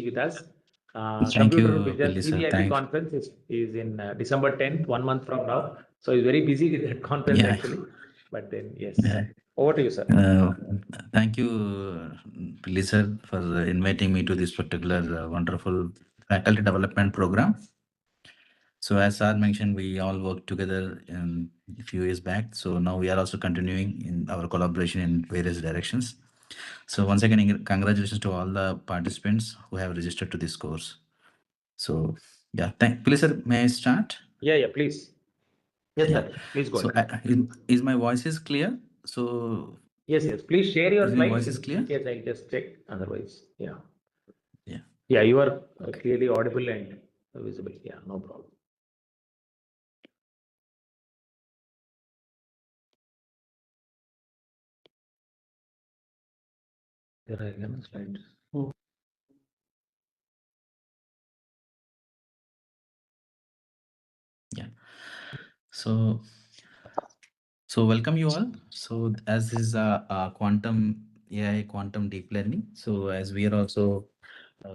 with us. Thank Computer you, Vision Billy sir. CVIP Thanks. conference is in December 10th, 1 month from now. So he's very busy with that conference Yeah. actually. But then, yes. Yeah. Over to you, sir. Thank you, Billy sir, for inviting me to this particular wonderful faculty development program. So as sir mentioned, we all worked together a few years back. So now we are also continuing in our collaboration in various directions. So once again, congratulations to all the participants who have registered to this course. So yeah, Billy sir, may I start? Yeah, please. Yes, Yeah. sir. Please go So ahead. is my voice is clear? So Yes. Please share your is my slides voice is in clear? case I'll just check. Otherwise, yeah. Yeah. Yeah, you are Okay. clearly audible and visible. Yeah, no problem. There are again slides. Yeah. So welcome you all. So as this is a quantum AI, quantum deep learning. So as we are also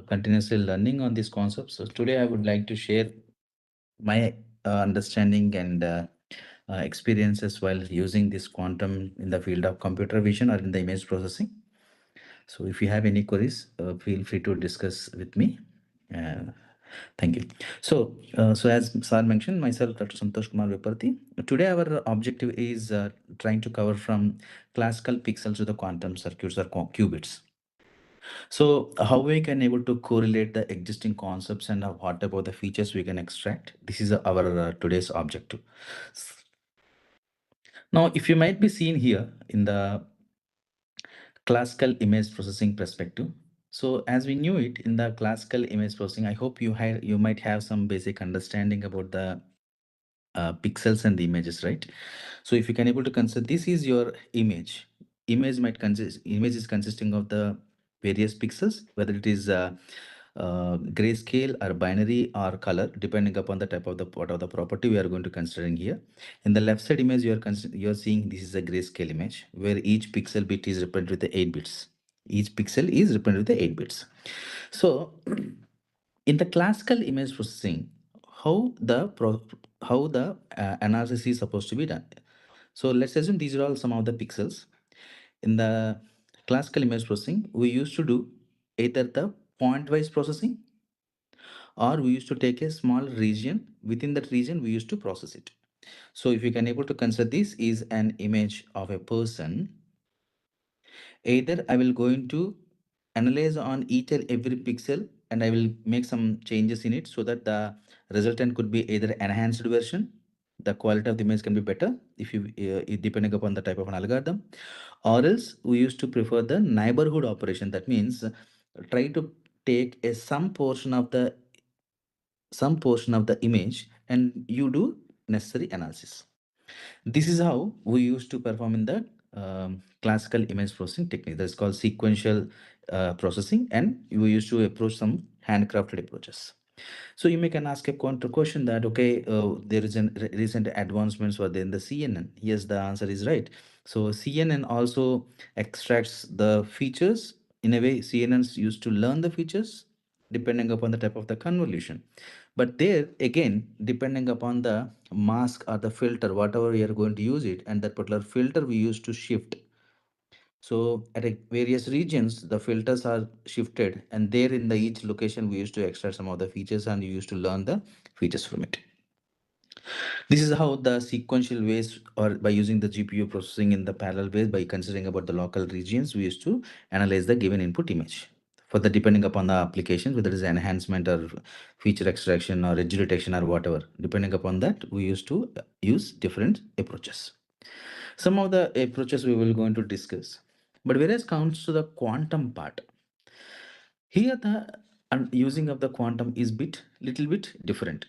continuously learning on these concepts. So today I would like to share my understanding and experiences while using this quantum in the field of computer vision or in the image processing. So if you have any queries, feel free to discuss with me. Uh, Thank you. So as Sir mentioned, myself, Dr. Santosh Kumar Viparthi. Today, our objective is trying to cover from classical pixels to the quantum circuits or qubits. So, how we can able to correlate the existing concepts and what about the features we can extract? This is our today's objective. Now, if you might be seen here in the classical image processing perspective. So as we knew it in the classical image processing, I hope you might have some basic understanding about the pixels and the images, right? So if you can able to consider this is your image. Image is consisting of the various pixels, whether it is grayscale or binary or color, depending upon the type of the what of the property we are going to considering here. In the left side image, you are seeing this is a grayscale image where each pixel bit is represented with the 8 bits. Each pixel is represented with the 8 bits. So in the classical image processing, how the analysis is supposed to be done. So let's assume these are all some of the pixels. In the classical image processing, we used to do either the point wise processing, or we used to take a small region. Within that region we used to process it. So if you can able to consider this is an image of a person, either I will going to analyze on each and every pixel and I will make some changes in it so that the resultant could be either enhanced version. The quality of the image can be better if you depending upon the type of an algorithm, or else we used to prefer the neighborhood operation. That means try to take a some portion of the image and you do necessary analysis. This is how we used to perform in the classical image processing technique. That's called sequential processing, and we used to approach some handcrafted approaches. So you may can ask a counter question that okay, there is a recent advancements were there in the CNN. Yes, the answer is right. So CNN also extracts the features in a way. CNNs used to learn the features depending upon the type of the convolution. But there again, depending upon the mask or the filter, whatever we are going to use it, and that particular filter we used to shift. So at various regions, the filters are shifted, and there in the each location, we used to extract some of the features and we used to learn the features from it. This is how the sequential ways, or by using the GPU processing in the parallel ways, by considering about the local regions, we used to analyze the given input image. For the depending upon the application, whether it is enhancement or feature extraction or edge detection or whatever, depending upon that, we used to use different approaches. Some of the approaches we will going to discuss. But whereas comes to the quantum part, here the using of the quantum is little bit different.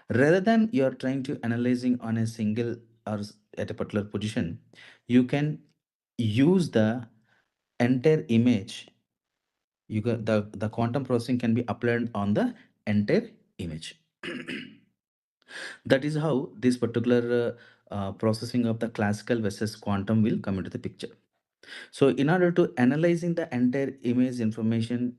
Rather than you are trying to analyzing on a single or at a particular position, you can use the entire image. You got the quantum processing can be applied on the entire image. That is how this particular processing of the classical versus quantum will come into the picture. So in order to analyzing the entire image information,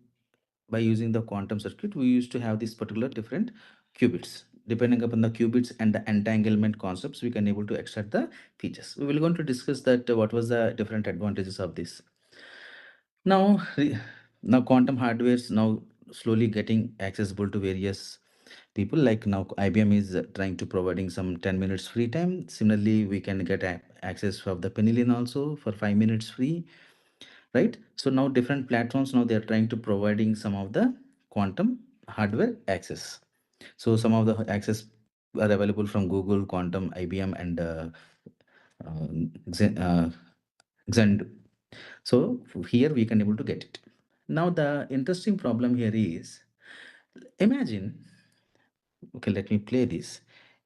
by using the quantum circuit, we used to have these particular different qubits. Depending upon the qubits and the entanglement concepts, we can able to extract the features. We will going to discuss that what was the different advantages of this. Now, now quantum hardware is now slowly getting accessible to various people. Like now, IBM is trying to providing some 10 minutes free time. Similarly, we can get access of the Penillion also for 5 minutes free, right? So now different platforms now they are trying to providing some of the quantum hardware access. So some of the access are available from Google, Quantum, IBM, and uh, Xen, Xend. So here we can able to get it. Now the interesting problem here is, imagine, okay, let me play this.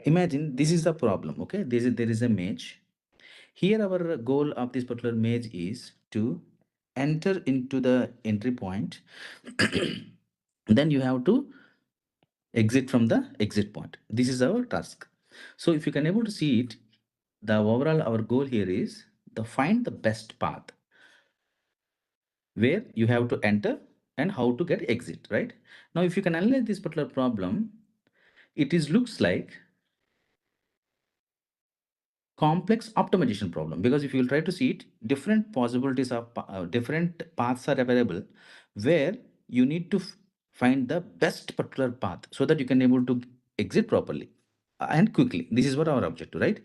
Imagine this is the problem, okay? There is a match. Here our goal of this particular maze is to enter into the entry point. Then you have to exit from the exit point. This is our task. So if you can able to see it, the overall our goal here is to find the best path where you have to enter and how to get exit, right? Now if you can analyze this particular problem, it is looks like complex optimization problem, because if you will try to see it, different possibilities of different paths are available where you need to find the best particular path so that you can able to exit properly and quickly. This is what our objective, right?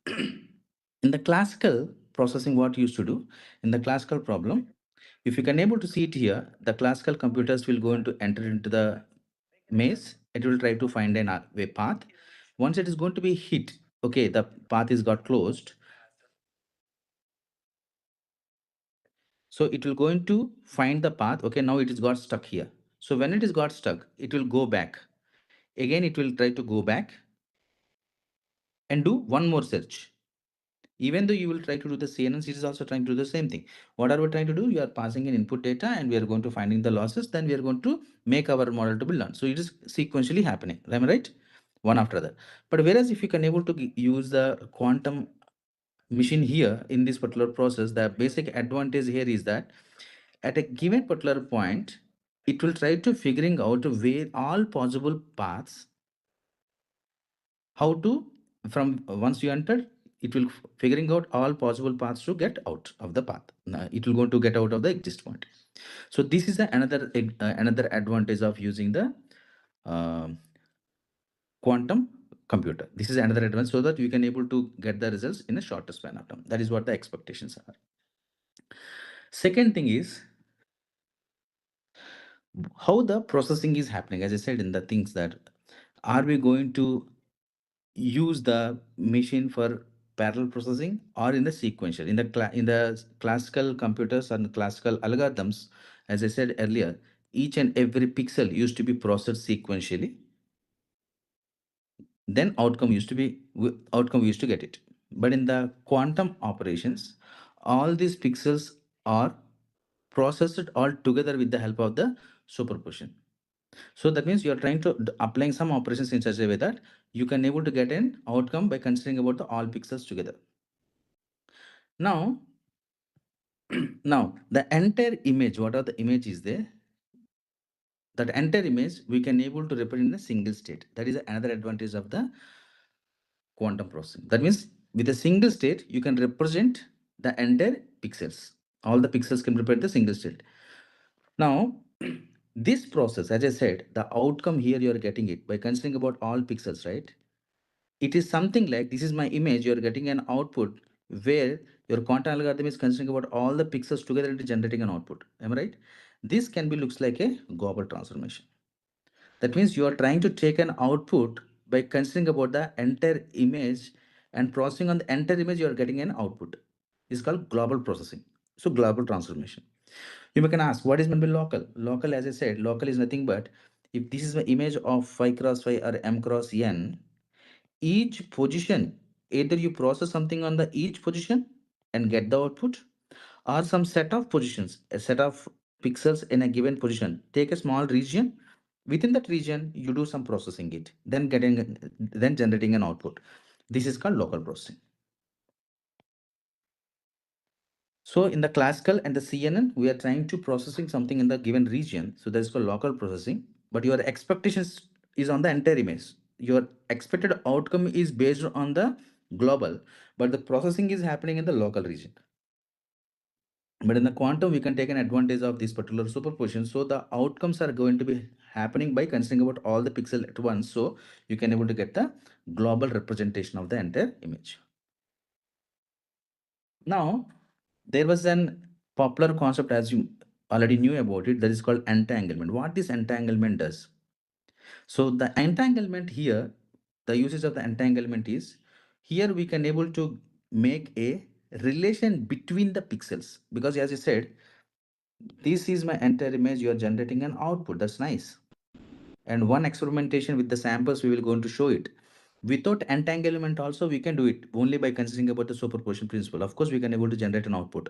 In the classical processing, what you used to do in the classical problem, if you can able to see it here, the classical computers will go into enter into the maze. It will try to find an way path. Once it is going to be hit, okay, the path is got closed, so it will going to find the path. Okay, now it is got stuck here. So when it is got stuck, it will go back again. It will try to go back and do one more search. Even though you will try to do the CNN, it is also trying to do the same thing. What are we trying to do? You are passing in input data and we are going to finding the losses. Then we are going to make our model to be learned. So it is sequentially happening. Am I right? One after the other. But whereas if you can able to use the quantum machine here in this particular process, the basic advantage here is that at a given particular point, it will try to figuring out where all possible paths, how to, from once you enter, it will figuring out all possible paths to get out of the path. It will go to get out of the exist point. So this is another advantage of using the um quantum computer. This is another advantage, so that you can able to get the results in a shorter span of time. That is what the expectations are. Second thing is how the processing is happening. As I said in the things, that are we going to use the machine for parallel processing or in the sequential? In the classical computers and classical algorithms, as I said earlier, each and every pixel used to be processed sequentially, then outcome we used to get it. But in the quantum operations, all these pixels are processed all together with the help of the superposition. So that means you are trying to applying some operations in such a way that you can able to get an outcome by considering about the all pixels together. Now, now the entire image, what are the image is there? That entire image we can able to represent in a single state. That is another advantage of the quantum processing. That means with a single state, you can represent the entire pixels. All the pixels can represent the single state. Now, this process, as I said, the outcome here you are getting it by considering about all pixels, right? It is something like this is my image. You are getting an output where your quantum algorithm is considering about all the pixels together and generating an output. Am I right? This can be looks like a global transformation. That means you are trying to take an output by considering about the entire image and processing on the entire image. You are getting an output. It's called global processing. So global transformation. You can ask, what is meant by local? Local, as I said, local is nothing but if this is the image of phi cross phi or m cross n, each position, either you process something on the each position and get the output, or some set of positions, a set of pixels in a given position, take a small region, within that region you do some processing it, then generating an output. This is called local processing. So in the classical and the CNN, we are trying to processing something in the given region. So that's called local processing. But your expectations is on the entire image. Your expected outcome is based on the global, but the processing is happening in the local region. But in the quantum, we can take an advantage of this particular superposition. So the outcomes are going to be happening by considering about all the pixel at once. So you can able to get the global representation of the entire image. Now, there was an popular concept, as you already knew about it, that is called entanglement. What this entanglement does? So the entanglement here, the usage of the entanglement is, here we can able to make a relation between the pixels, because as you said, this is my entire image, you are generating an output. That's nice. And one experimentation with the samples, we will going to show it. Without entanglement also, we can do it only by considering about the superposition principle. Of course, we can able to generate an output.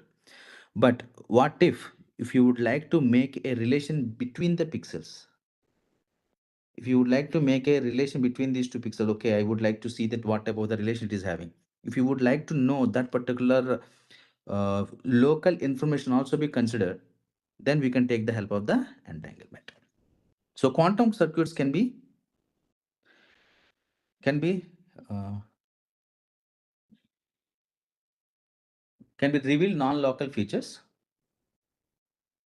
But what if you would like to make a relation between the pixels? If you would like to make a relation between these two pixels, okay, I would like to see that what type of the relation it is having. If you would like to know that particular local information also be considered, then we can take the help of the entanglement. So quantum circuits can be uh, can be reveal non-local features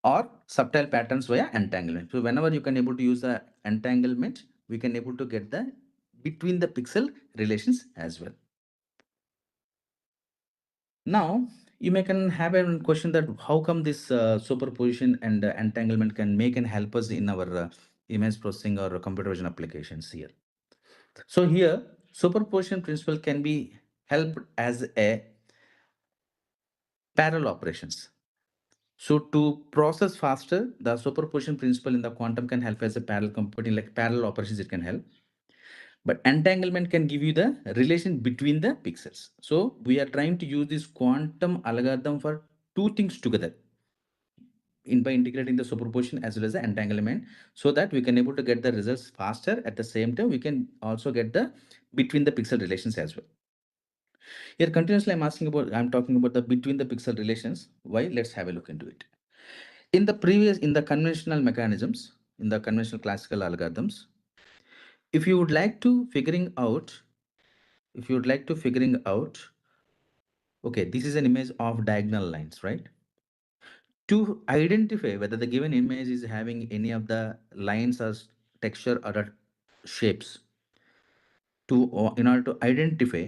or subtle patterns via entanglement. So whenever you can able to use the entanglement, we can able to get the between the pixel relations as well. Now you may can have a question that how come this superposition and entanglement can make and help us in our image processing or computer vision applications here. So here superposition principle can be helped as a parallel operations. So to process faster, the superposition principle in the quantum can help as a parallel computing, like parallel operations, it can help. But entanglement can give you the relation between the pixels. So we are trying to use this quantum algorithm for two things together in by integrating the superposition as well as the entanglement, so that we can able to get the results faster. At the same time, we can also get the between the pixel relations as well. Here continuously I'm talking about the between the pixel relations. Why? Let's have a look into it. In the conventional mechanisms, in the conventional classical algorithms, if you would like to figuring out if you would like to figuring out, okay, this is an image of diagonal lines, right? To identify whether the given image is having any of the lines or texture or shapes, in order to identify,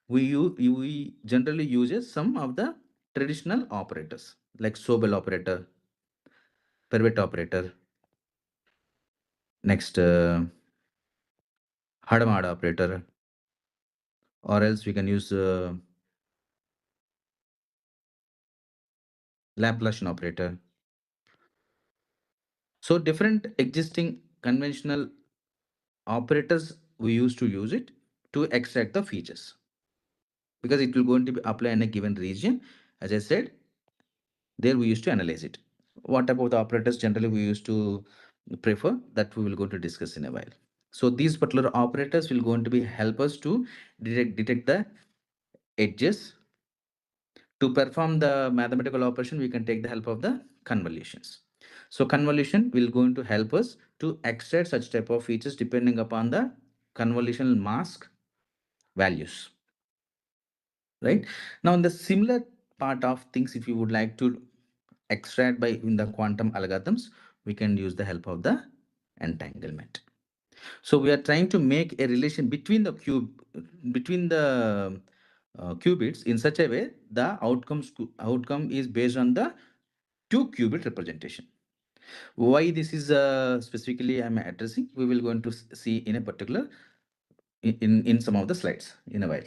we generally uses some of the traditional operators like Sobel operator, Pivot operator, next Hadamard operator, or else we can use Laplacian operator. So different existing conventional operators, we used to use it to extract the features, because it will going to be apply in a given region. As I said, there we used to analyze it. What about the operators generally we used to prefer, that we will go to discuss in a while. So these particular operators will going to be help us to detect the edges. To perform the mathematical operation, we can take the help of the convolutions. So convolution will going to help us to extract such type of features depending upon the convolutional mask values. Right now, in the similar part of things, if you would like to extract by in the quantum algorithms, we can use the help of the entanglement. So we are trying to make a relation between the between the qubits in such a way the outcome is based on the two qubit representation. Why this is specifically I'm addressing, we will going to see in a particular in some of the slides in a while.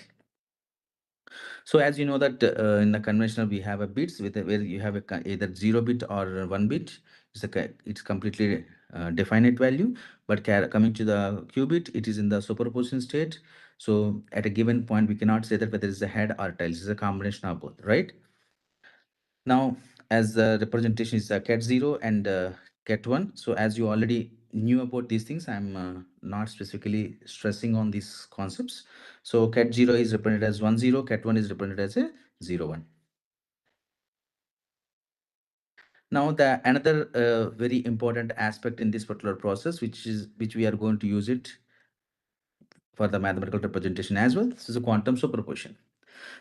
So as you know that in the conventional we have a bits with where you have a either 0 bit or 1 bit. It's completely definite value. But coming to the qubit, it is in the superposition state. So at a given point, we cannot say that whether it's a head or tail. It's a combination of both, right? Now, as the representation is cat 0 and cat 1. So as you already knew about these things, I'm not specifically stressing on these concepts. So cat 0 is represented as 1 0, cat 1 is represented as a 0 1. Now the another very important aspect in this particular process, which we are going to use it for the mathematical representation as well. This is a quantum superposition.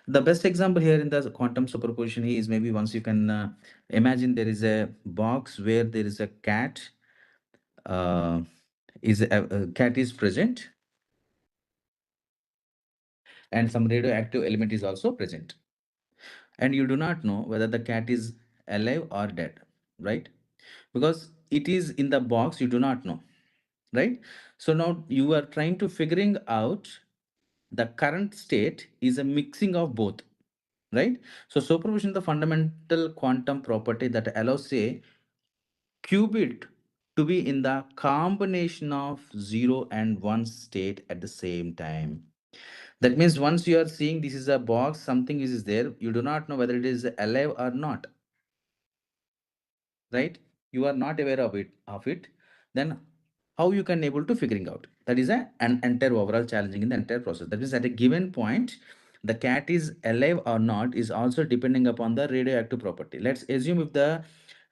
The best example here in the quantum superposition is maybe once you can imagine there is a box where there is a cat, uh, is a cat is present, and some radioactive element is also present, and you do not know whether the cat is alive or dead, right? Because it is in the box, you do not know, right? So now you are trying to figuring out the current state is a mixing of both, right? So superposition is the fundamental quantum property that allows a qubit to be in the combination of 0 and 1 state at the same time. That means once you are seeing this is a box, something is there, you do not know whether it is alive or not, right? You are not aware of it, then how you can able to figuring out? That is an entire overall challenging in the entire process. That means at a given point, the cat is alive or not is also depending upon the radioactive property. Let's assume if the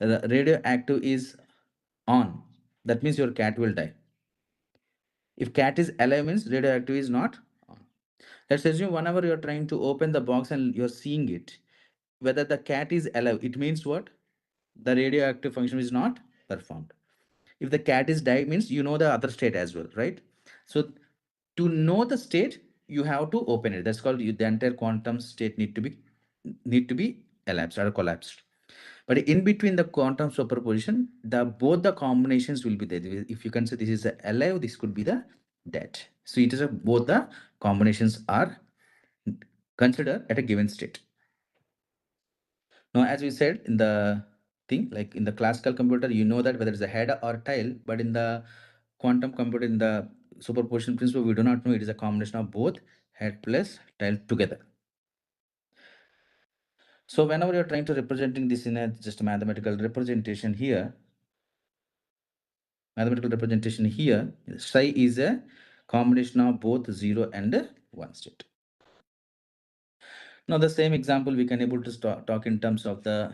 radioactive is on, that means your cat will die. If cat is alive means radioactive is not on. Let's assume whenever you're trying to open the box and you're seeing it, whether the cat is alive, it means what? The radioactive function is not performed. If the cat is died means you know the other state as well, right? So to know the state, you have to open it. That's called the entire quantum state need to be elapsed or collapsed. But in between the quantum superposition, the both the combinations will be there. If you can say this is the alive, this could be the dead. So it is both the combinations are considered at a given state. Now, as we said in the thing, like in the classical computer, you know that whether it's a head or tail, but in the quantum computer, in the superposition principle, we do not know it is a combination of both head plus tail together. So whenever you're trying to representing this in a just mathematical representation here, psi is a combination of both 0 and 1 state. Now the same example we can able to talk in terms of the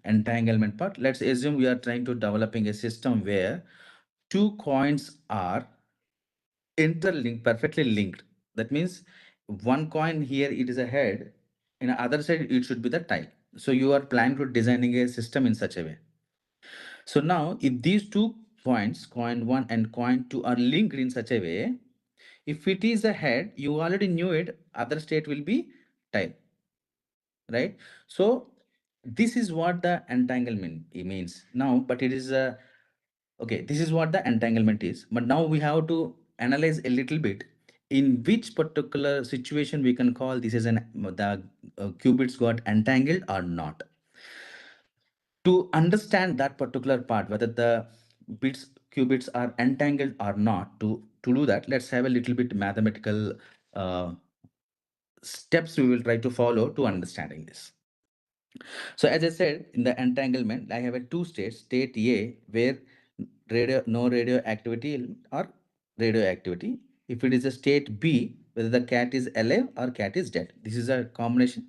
entanglement part. Let's assume we are trying to developing a system where two coins are interlinked, perfectly linked. That means one coin here it is a head, in the other side it should be the tail. So you are planning to designing a system in such a way. So now if these two points, coin 1 and coin 2, are linked in such a way, if it is a head, you already knew it, other state will be tail, right? So this is what the entanglement means now, but it is a okay, this is what the entanglement is. But now we have to analyze a little bit in which particular situation we can call this as an the qubits got entangled or not. To understand that particular part, whether the bits qubits are entangled or not, to do that, let's have a little bit mathematical uh, steps we will try to follow to understanding this. So as I said, in the entanglement, I have a two states, state A, where no radioactivity or radioactivity. If it is a state B, whether the cat is alive or cat is dead. This is a combination.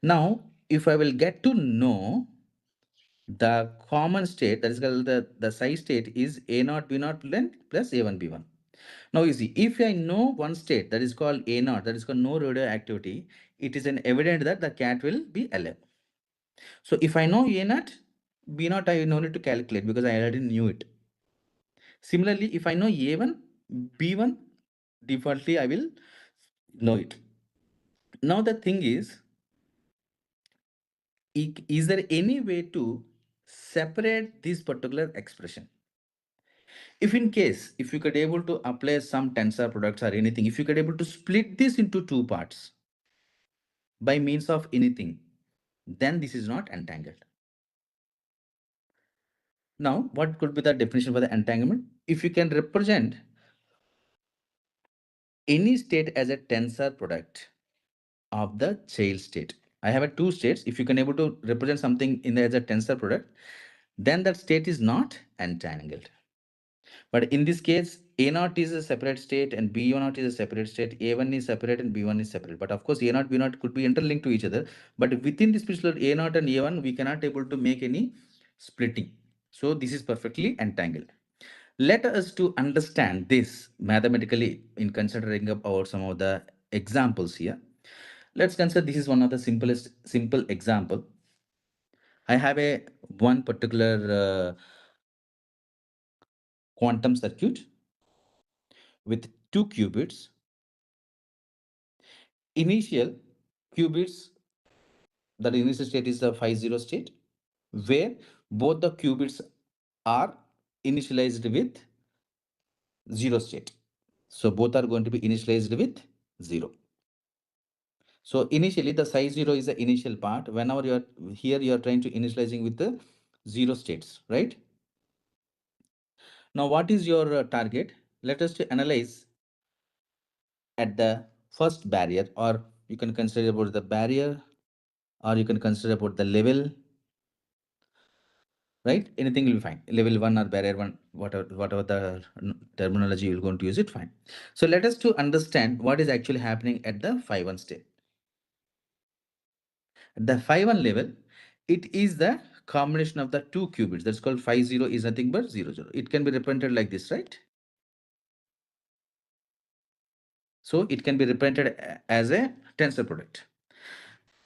Now, if I will get to know the common state, that is called the psi state is A naught B naught plus A1 B1. Now you see, if I know one state that is called A naught, that is called no radioactivity, it is an evident that the cat will be alive. So if I know A naught, B naught, I no need to calculate because I already knew it. Similarly, if I know A1, B1, defaultly I will know it. Now the thing is there any way to separate this particular expression? If in case, if you could able to apply some tensor products or anything, if you could able to split this into two parts by means of anything, then this is not entangled. Now, what could be the definition for the entanglement? If you can represent any state as a tensor product of the child state. I have a two states. If you can able to represent something in as a tensor product, then that state is not entangled. But in this case, A naught is a separate state and B naught is a separate state. A1 is separate and B1 is separate. But of course, A naught, B naught could be interlinked to each other. But within this particular A naught and A1, we cannot able to make any splitting. So this is perfectly entangled. Let us to understand this mathematically in considering about some of the examples here. Let's consider this is one of the simple example. I have a one particular quantum circuit with two qubits. Initial qubits, the initial state is the 50 state, where both the qubits are initialized with 0 state. So both are going to be initialized with 0. So initially the size 0 is the initial part. Whenever you are here, you are trying to initializing with the 0 states, right? Now what is your target? Let us to analyze at the first barrier, or you can consider about the barrier, or you can consider about the level, right? Anything will be fine. Level 1 or barrier 1, whatever the terminology you're going to use it, fine. So let us to understand what is actually happening at the phi 1 state. At the phi 1 level, it is the combination of the two qubits. That's called phi 0 is nothing but 0 0. It can be represented like this, right? So it can be represented as a tensor product.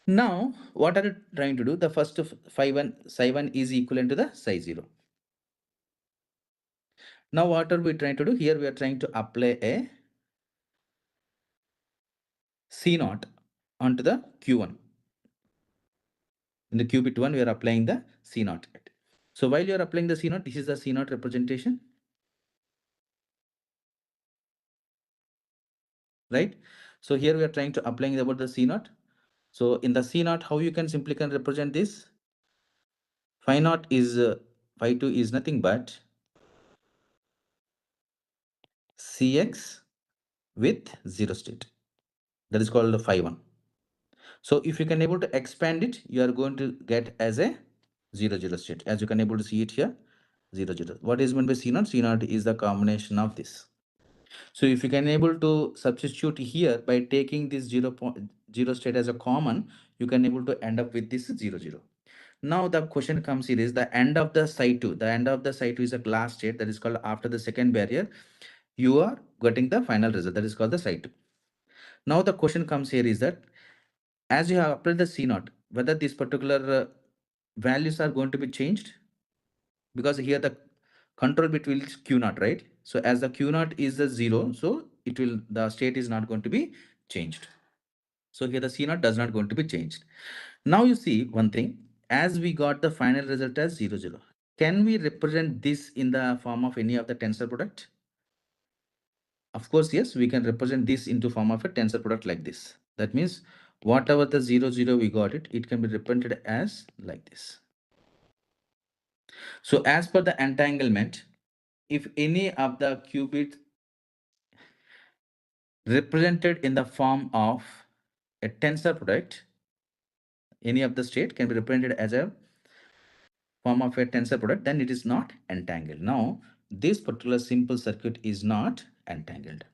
Now, what are you trying to do? The first of psi 1 is equivalent to the psi 0. Now, what are we trying to do? Here we are trying to apply a C naught onto the Q1. In the qubit 1, we are applying the C naught. So while you are applying the C naught, this is the C naught representation, right? So here we are trying to applying about the C naught. So in the C naught, how you can simply can represent this? Phi naught is phi 2 is nothing but Cx with 0 state. That is called the phi 1. So if you can able to expand it, you are going to get as a 0 0 state. As you can able to see it here, 0 0. What is meant by C naught? C naught is the combination of this. So if you can able to substitute here by taking this 0 state as a common, you can able to end up with this 0 0. Now the question comes here is the end of the psi 2. The end of the psi 2 is a glass state, that is called after the second barrier. You are getting the final result, that is called the psi 2. Now the question comes here is that as you have applied the C naught, whether these particular values are going to be changed, because here the control bit will is Q naught, right? So as the Q naught is the 0, so it will, the state is not going to be changed. So here the C naught does not going to be changed. Now you see one thing, as we got the final result as 0 0, can we represent this in the form of any of the tensor product? Of course, yes, we can represent this into form of a tensor product like this. That means whatever the 0 0 we got it, it can be represented as like this. So as per the entanglement, if any of the qubit represented in the form of a tensor product, any of the state can be represented as a form of a tensor product, then it is not entangled. Now, this particular simple circuit is not entangled.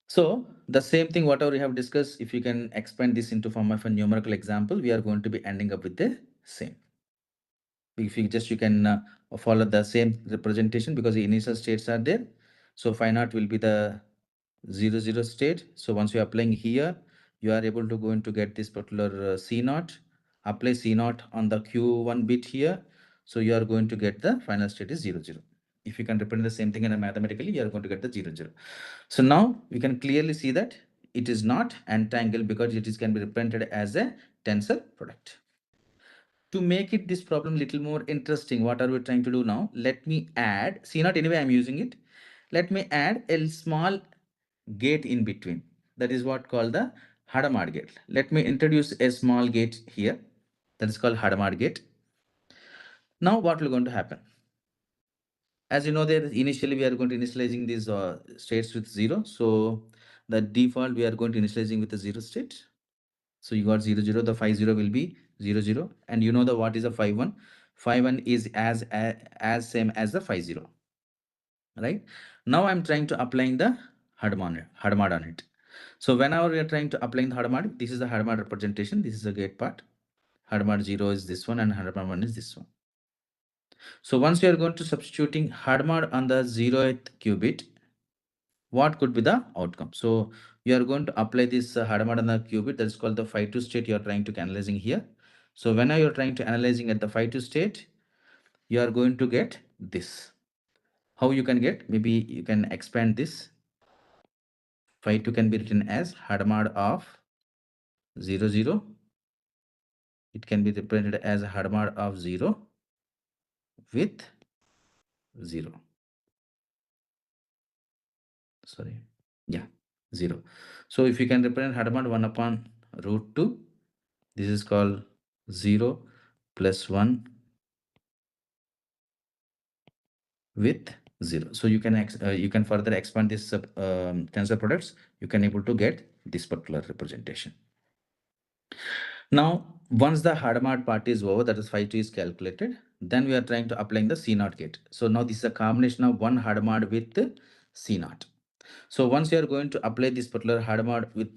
So the same thing, whatever we have discussed, if you can expand this into form of a numerical example, we are going to be ending up with the same. If you just, you can follow the same representation because the initial states are there. So phi naught will be the 0 0 state. So once you are applying here, you are able to going to get this particular C naught, apply C naught on the Q1 bit here. So you are going to get the final state is 0 0. If you can represent the same thing and mathematically, you are going to get the 0 0. So now we can clearly see that it is not entangled because it is can be represented as a tensor product. To make it this problem little more interesting, what are we trying to do now? Let me add C naught, anyway I'm using it. Let me add a small gate in between. That is what called the Hadamard gate. Let me introduce a small gate here. That is called Hadamard gate. Now what will going to happen? As you know that initially we are going to initializing these states with 0. So the default we are going to initializing with the 0 state. So you got 0 0, the phi 0 will be 0 0, and you know the what is the phi 1? Phi 1 is as same as the phi 0. right? Now I'm trying to applying the Hadamard on it. So whenever we are trying to applying the Hadamard, this is the Hadamard representation. This is the gate part. Hadamard 0 is this one and Hadamard 1 is this one. So once you are going to substituting Hadamard on the 0th qubit, what could be the outcome? So you are going to apply this Hadamard on the qubit, that is called the phi 2 state you are trying to analyzing here. So whenever you are trying to analyzing at the phi 2 state, you are going to get this. How you can get? Maybe you can expand this. Phi 2 can be written as Hadamard of 0, 0. It can be represented as Hadamard of 0 with 0. Sorry. Yeah, 0. So if you can represent Hadamard 1 upon root 2, this is called 0 plus 1 with 0. So you can further expand this tensor products. You can able to get this particular representation. Now, once the Hadamard part is over, that is phi 2 is calculated, then we are trying to applying the C naught gate. So now this is a combination of one Hadamard with C naught. So once you are going to apply this particular Hadamard with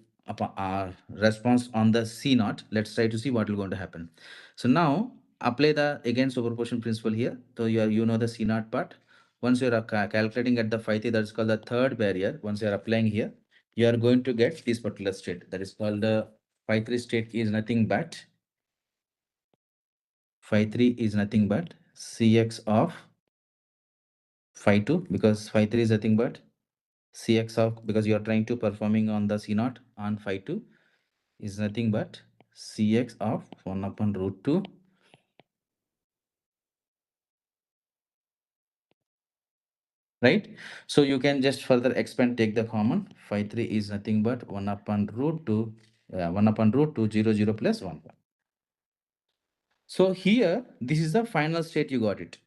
response on the C naught, let's try to see what will going to happen. So now apply the again superposition principle here. So you know the C naught part. Once you are calculating at the phi 3, that is called the third barrier. Once you are applying here, you are going to get this particular state. That is called the phi 3 state is nothing but phi 3 is nothing but Cx of phi 2, because phi 3 is nothing but Cx of, because you are trying to performing on the C naught on phi 2 is nothing but Cx of 1 upon root 2 right. So you can just further expand, take the common. Phi 3 is nothing but 1 upon root 2, 1 upon root 2, 0, 0 plus 1. So here, this is the final state you got it.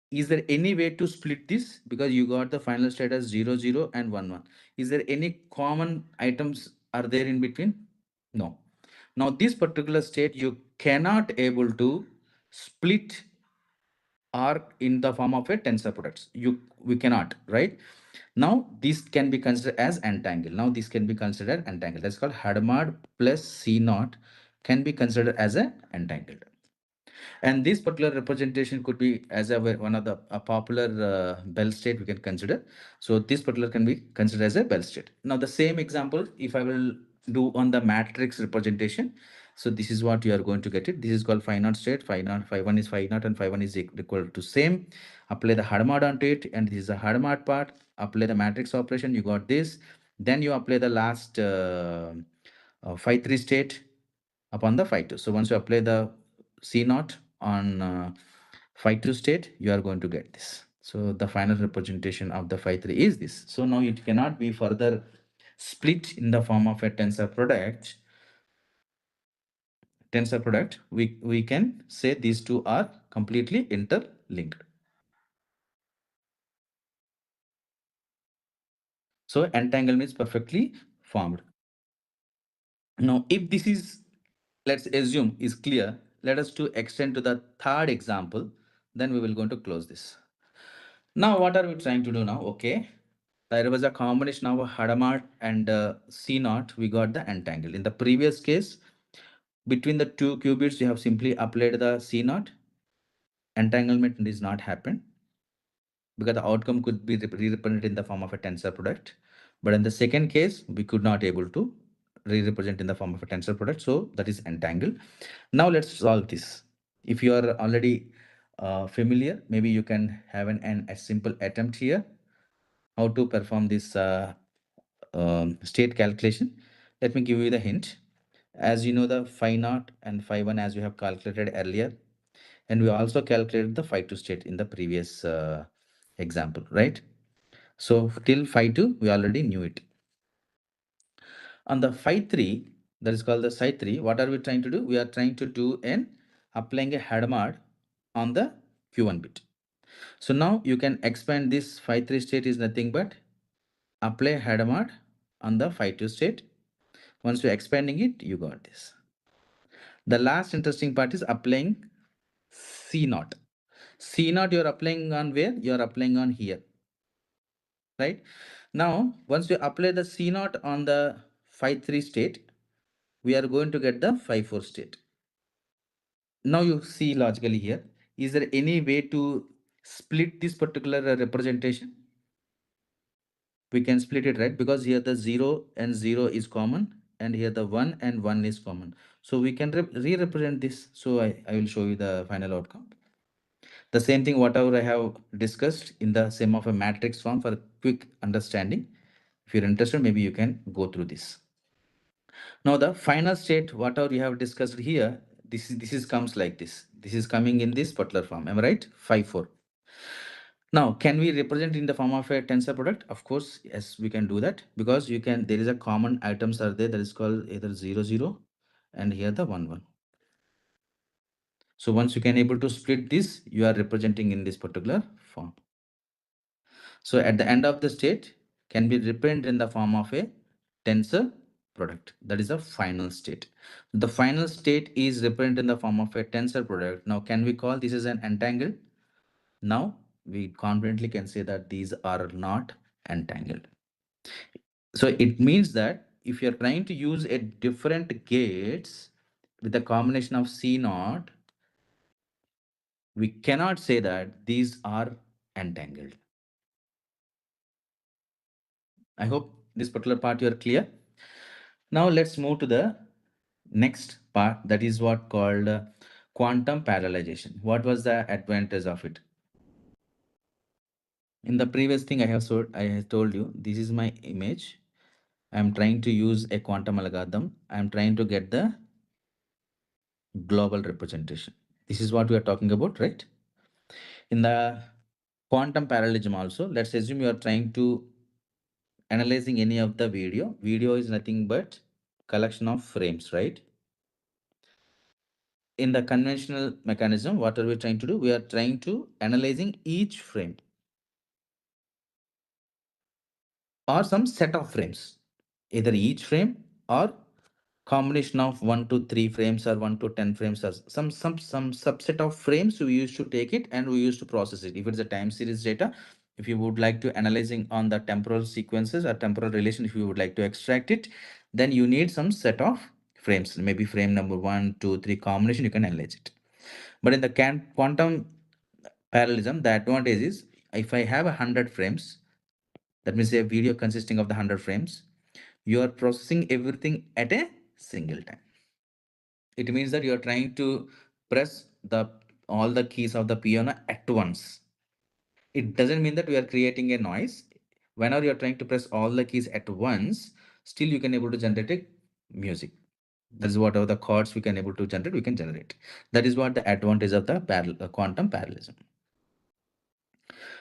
Is there any way to split this? Because you got the final state as 0, 0 and 1, 1. Is there any common items are there in between? No. Now this particular state you cannot able to split or in the form of a tensor products. We cannot, right? Now this can be considered as entangled. Now this can be considered entangled. That's called Hadamard plus C naught can be considered as a entangled. And this particular representation could be as one of the a popular Bell state we can consider. So this particular can be considered as a Bell state. Now the same example, if I will do on the matrix representation, so this is what you are going to get it. This is called phi naught state. Phi naught, phi 1 is phi naught and phi 1 is equal to same. Apply the Hadamard onto it, and this is the Hadamard part. Apply the matrix operation, you got this. Then you apply the last phi 3 state upon the phi 2. So once you apply the C naught on phi 2 state, you are going to get this. So the final representation of the phi 3 is this. So now it cannot be further split in the form of a tensor product. We can say these two are completely interlinked. So entanglement is perfectly formed. Now, if this is, let's assume, is clear, let us to extend to the third example, then we will going to close this. Now, what are we trying to do now? Okay, there was a combination of Hadamard and C naught. We got the entangle. In the previous case, between the two qubits, you have simply applied the C naught. Entanglement is not happened because the outcome could be represented in the form of a tensor product. But in the second case, we could not able to represent in the form of a tensor product. So that is entangled. Now let's solve this. If you are already familiar, maybe you can have a simple attempt here how to perform this state calculation. Let me give you the hint. As you know, the phi naught and phi 1 as we have calculated earlier, and we also calculated the phi 2 state in the previous example, right? So till phi 2, we already knew it. On the phi 3, that is called the psi 3, what are we trying to do? We are trying to do an applying a Hadamard on the Q1 bit. So now you can expand this phi 3 state is nothing but apply Hadamard on the phi 2 state. Once you're expanding it, you got this. The last interesting part is applying C naught. C naught you're applying on where? You're applying on here, right? Now, once we apply the C naught on the phi 3 state, we are going to get the phi 4 state. Now you see logically here, is there any way to split this particular representation? We can split it, right? Because here the 0 and 0 is common, and here the 1 and 1 is common. So we can re-represent this. So I will show you the final outcome. The same thing, whatever I have discussed in the sum of a matrix form for quick understanding. If you're interested, maybe you can go through this. Now the final state, whatever you have discussed here, this is comes like this. This is coming in this particular form. Am I right? Phi 4. Now, can we represent in the form of a tensor product? Of course, yes, we can do that, because you can, there is a common items are there that is called either 0, 0 and here the 1, 1. So once you can able to split this, you are representing in this particular form. So at the end of the state can be represented in the form of a tensor product. That is a final state. The final state is represented in the form of a tensor product. Now, can we call this as an entangled? Now, we confidently can say that these are not entangled. So it means that if you're trying to use a different gates with a combination of C naught, we cannot say that these are entangled. I hope this particular part you are clear. Now let's move to the next part, that is what called quantum parallelization. What was the advantage of it? In the previous thing I have told you, this is my image. I'm trying to use a quantum algorithm. I'm trying to get the global representation. This is what we are talking about, right? In the quantum parallelism also, let's assume you are trying to analyzing any of the video. Video is nothing but collection of frames, right? In the conventional mechanism, what are we trying to do? We are trying to analyzing each frame or some set of frames, either each frame or combination of 1 to 3 frames or 1 to 10 frames, or some subset of frames. We used to take it and we used to process it. If it's a time series data, if you would like to analyzing on the temporal sequences or temporal relation, if you would like to extract it, then you need some set of frames, maybe frame number 1, 2, 3 combination, you can analyze it. But in the quantum parallelism, the advantage is if I have 100 frames, that means a video consisting of the 100 frames, you are processing everything at a single time. It means that you are trying to press the all the keys of the piano at once. It doesn't mean that we are creating a noise. Whenever you are trying to press all the keys at once, still you can able to generate a music. That is whatever the chords we can able to generate, we can generate. That is what the advantage of the quantum parallelism.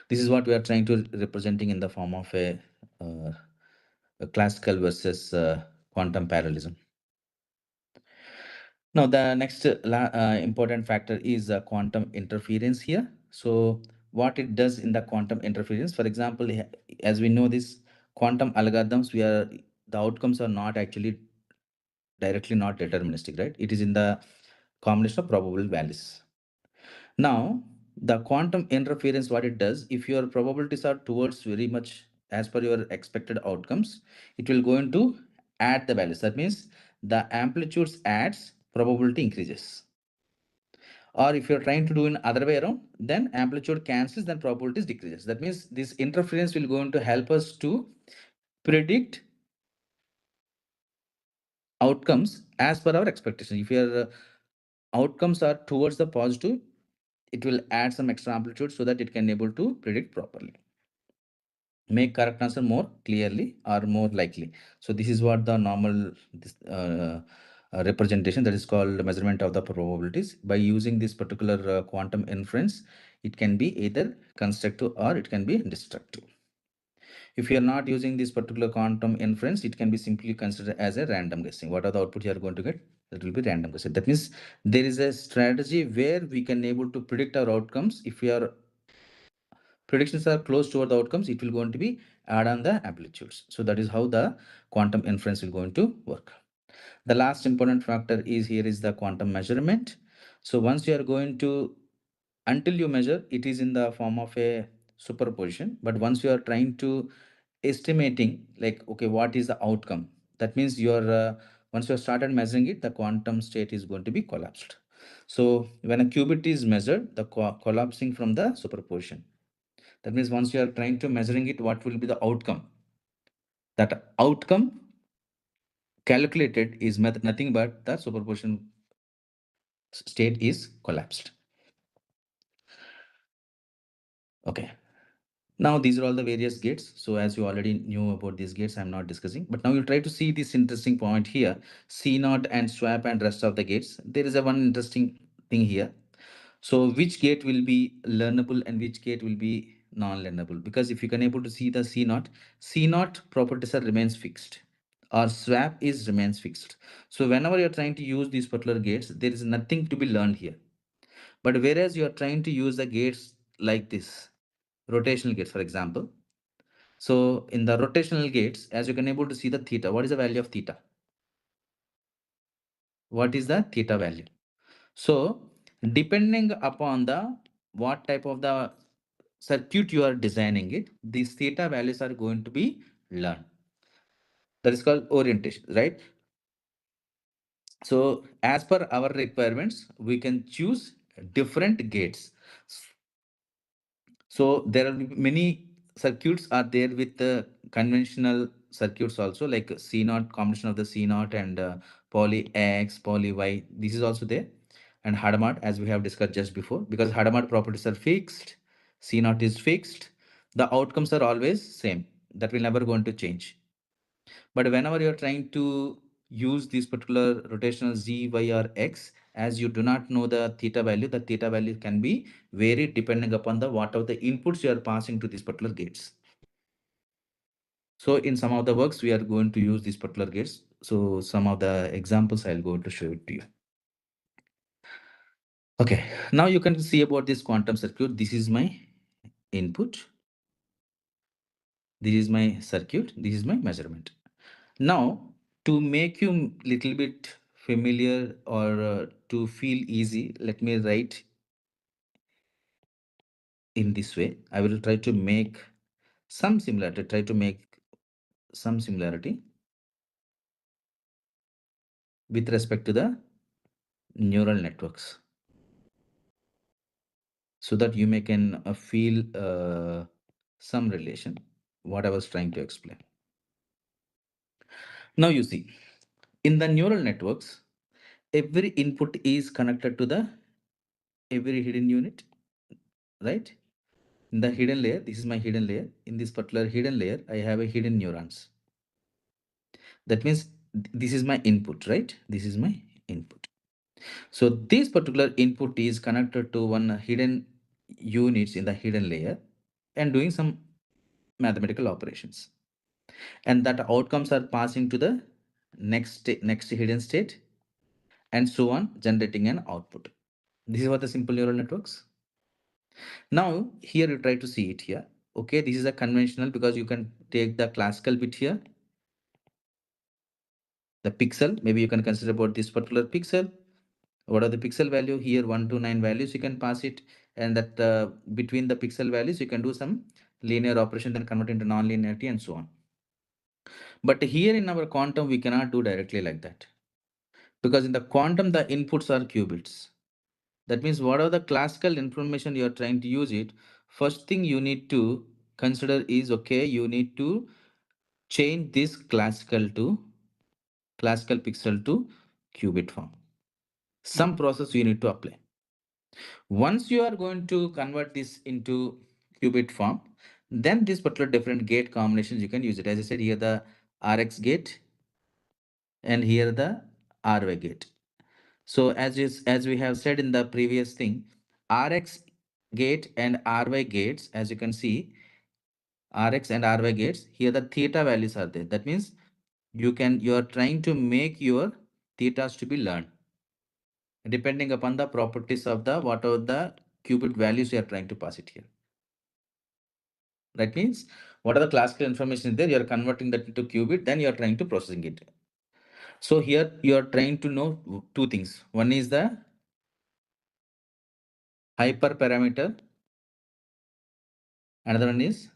This is what we are trying to representing in the form of a classical versus quantum parallelism. Now, the next important factor is quantum interference here. So what it does in the quantum interference, for example, as we know this quantum algorithms, the outcomes are not actually directly not deterministic, right? It is in the combination of probable values. Now, the quantum interference, what it does, if your probabilities are towards very much as per your expected outcomes, it will go into add the values. That means the amplitudes adds, probability increases. Or if you're trying to do in other way around, then amplitude cancels, then probabilities decreases. That means this interference will going to help us to predict outcomes as per our expectation. If your outcomes are towards the positive, it will add some extra amplitude so that it can able to predict properly, make correct answer more clearly or more likely. So this is what the normal representation, that is called measurement of the probabilities. By using this particular quantum inference, it can be either constructive or it can be destructive. If you are not using this particular quantum inference, it can be simply considered as a random guessing. What are the output you are going to get? That will be random guessing. That means there is a strategy where we can able to predict our outcomes. If we are predictions are close toward the outcomes, it will going to be add on the amplitudes. So that is how the quantum inference will going to work. The last important factor is here is the quantum measurement. So once you are going to until you measure, it is in the form of a superposition. But once you are trying to estimating, like, okay, what is the outcome? That means you're once you have started measuring it, the quantum state is going to be collapsed. So when a qubit is measured, the collapsing from the superposition. That means once you are trying to measuring it, what will be the outcome? That outcome calculated is nothing but the superposition state is collapsed. Okay. Now these are all the various gates. So as you already knew about these gates, I'm not discussing. But now you'll try to see this interesting point here. C naught and swap and rest of the gates. There is a one interesting thing here. So which gate will be learnable and which gate will be non-learnable? Because if you can able to see the C naught properties are remains fixed, or swap is remains fixed. So whenever you're trying to use these particular gates, there is nothing to be learned here. But whereas you are trying to use the gates like this, rotational gates, for example. So in the rotational gates, as you can able to see the theta, what is the value of theta? What is the theta value? So depending upon the what type of the circuit you are designing it, these theta values are going to be learned. That is called orientation, right? So as per our requirements, we can choose different gates. So there are many circuits are there with the conventional circuits also, like C naught, combination of the C naught and poly X, poly Y. This is also there. And Hadamard, as we have discussed just before, because Hadamard properties are fixed, C naught is fixed, the outcomes are always same. That will never going to change. But whenever you're trying to use this particular rotational z, y, or x, as you do not know the theta value can be varied depending upon the what of the inputs you are passing to these particular gates. So in some of the works, we are going to use these particular gates. So some of the examples I'll go to show it to you. Okay, now you can see about this quantum circuit. This is my input. This is my circuit. This is my measurement. Now, to make you little bit familiar or to feel easy, let me write in this way. I will try to make some similarity, with respect to the neural networks, so that you may can feel some relation, what I was trying to explain. Now you see, in the neural networks, every input is connected to the every hidden unit, right? In the hidden layer, this is my hidden layer. In this particular hidden layer, I have a hidden neurons. That means this is my input, right? This is my input. So this particular input is connected to one hidden units in the hidden layer and doing some mathematical operations. And that outcomes are passing to the next hidden state, and so on, generating an output. This is what the simple neural networks. Now here you try to see it here. Okay, this is a conventional, because you can take the classical bit here, the pixel. Maybe you can consider about this particular pixel. What are the pixel value here? 1 to 9 values you can pass it, and that between the pixel values you can do some linear operation, then convert into non-linearity and so on. But here in our quantum we cannot do directly like that, because in the quantum the inputs are qubits. That means whatever the classical information you are trying to use it, first thing you need to consider is, okay, you need to change this classical pixel to qubit form. Some process you need to apply. Once you are going to convert this into qubit form, then this particular different gate combinations you can use it. As I said, here the Rx gate and here the Ry gate. So as we have said in the previous thing, Rx gate and Ry gates, as you can see, Rx and Ry gates, here the theta values are there. That means you are trying to make your thetas to be learned depending upon the properties of the whatever the qubit values you are trying to pass it here. That means what are the classical information there, you are converting that into qubit, then you are trying to processing it. So here you are trying to know two things. One is the hyperparameter, another one is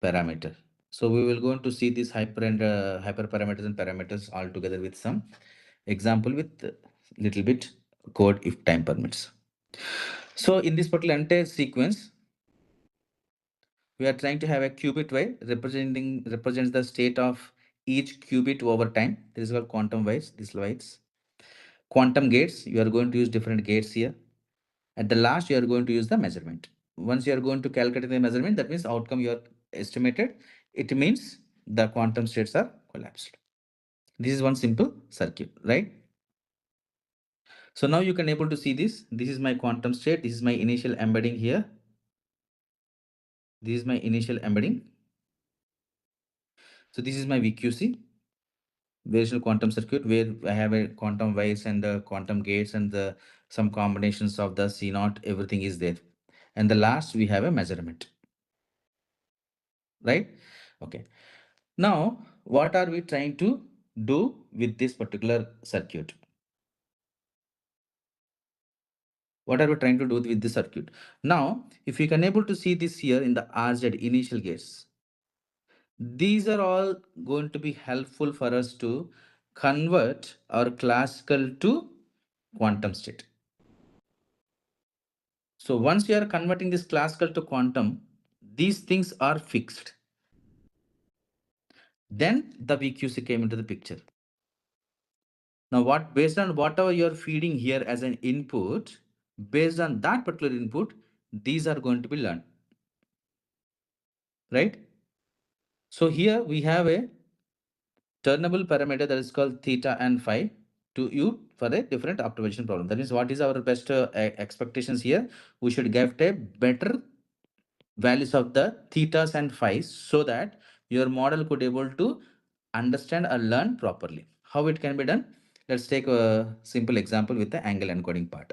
parameter. So we will going to see these hyperparameters and parameters all together with some example with little bit code if time permits. So in this particular entire sequence, we are trying to have a qubit wire represents the state of each qubit over time. This is called quantum wires. These wires. Quantum gates. You are going to use different gates here. At the last, you are going to use the measurement. Once you are going to calculate the measurement, that means outcome you are estimated. It means the quantum states are collapsed. This is one simple circuit, right? So now you can able to see this. This is my quantum state. This is my initial embedding here. This is my initial embedding. So this is my VQC, variational quantum circuit, where I have a quantum wires and the quantum gates and the some combinations of the C naught, everything is there. And the last we have a measurement, right? Okay. Now, what are we trying to do with this particular circuit? What are we trying to do with this circuit? Now, if you can able to see this here in the RZ initial gates, these are all going to be helpful for us to convert our classical to quantum state. So once you are converting this classical to quantum, these things are fixed. Then the VQC came into the picture. Now, based on whatever you're feeding here as an input, based on that particular input, these are going to be learned, right? So here we have a turnable parameter that is called theta and phi to you for a different optimization problem. That means what is our best expectations here? We should get a better values of the thetas and phi's so that your model could able to understand or learn properly. How it can be done? Let's take a simple example with the angle encoding part.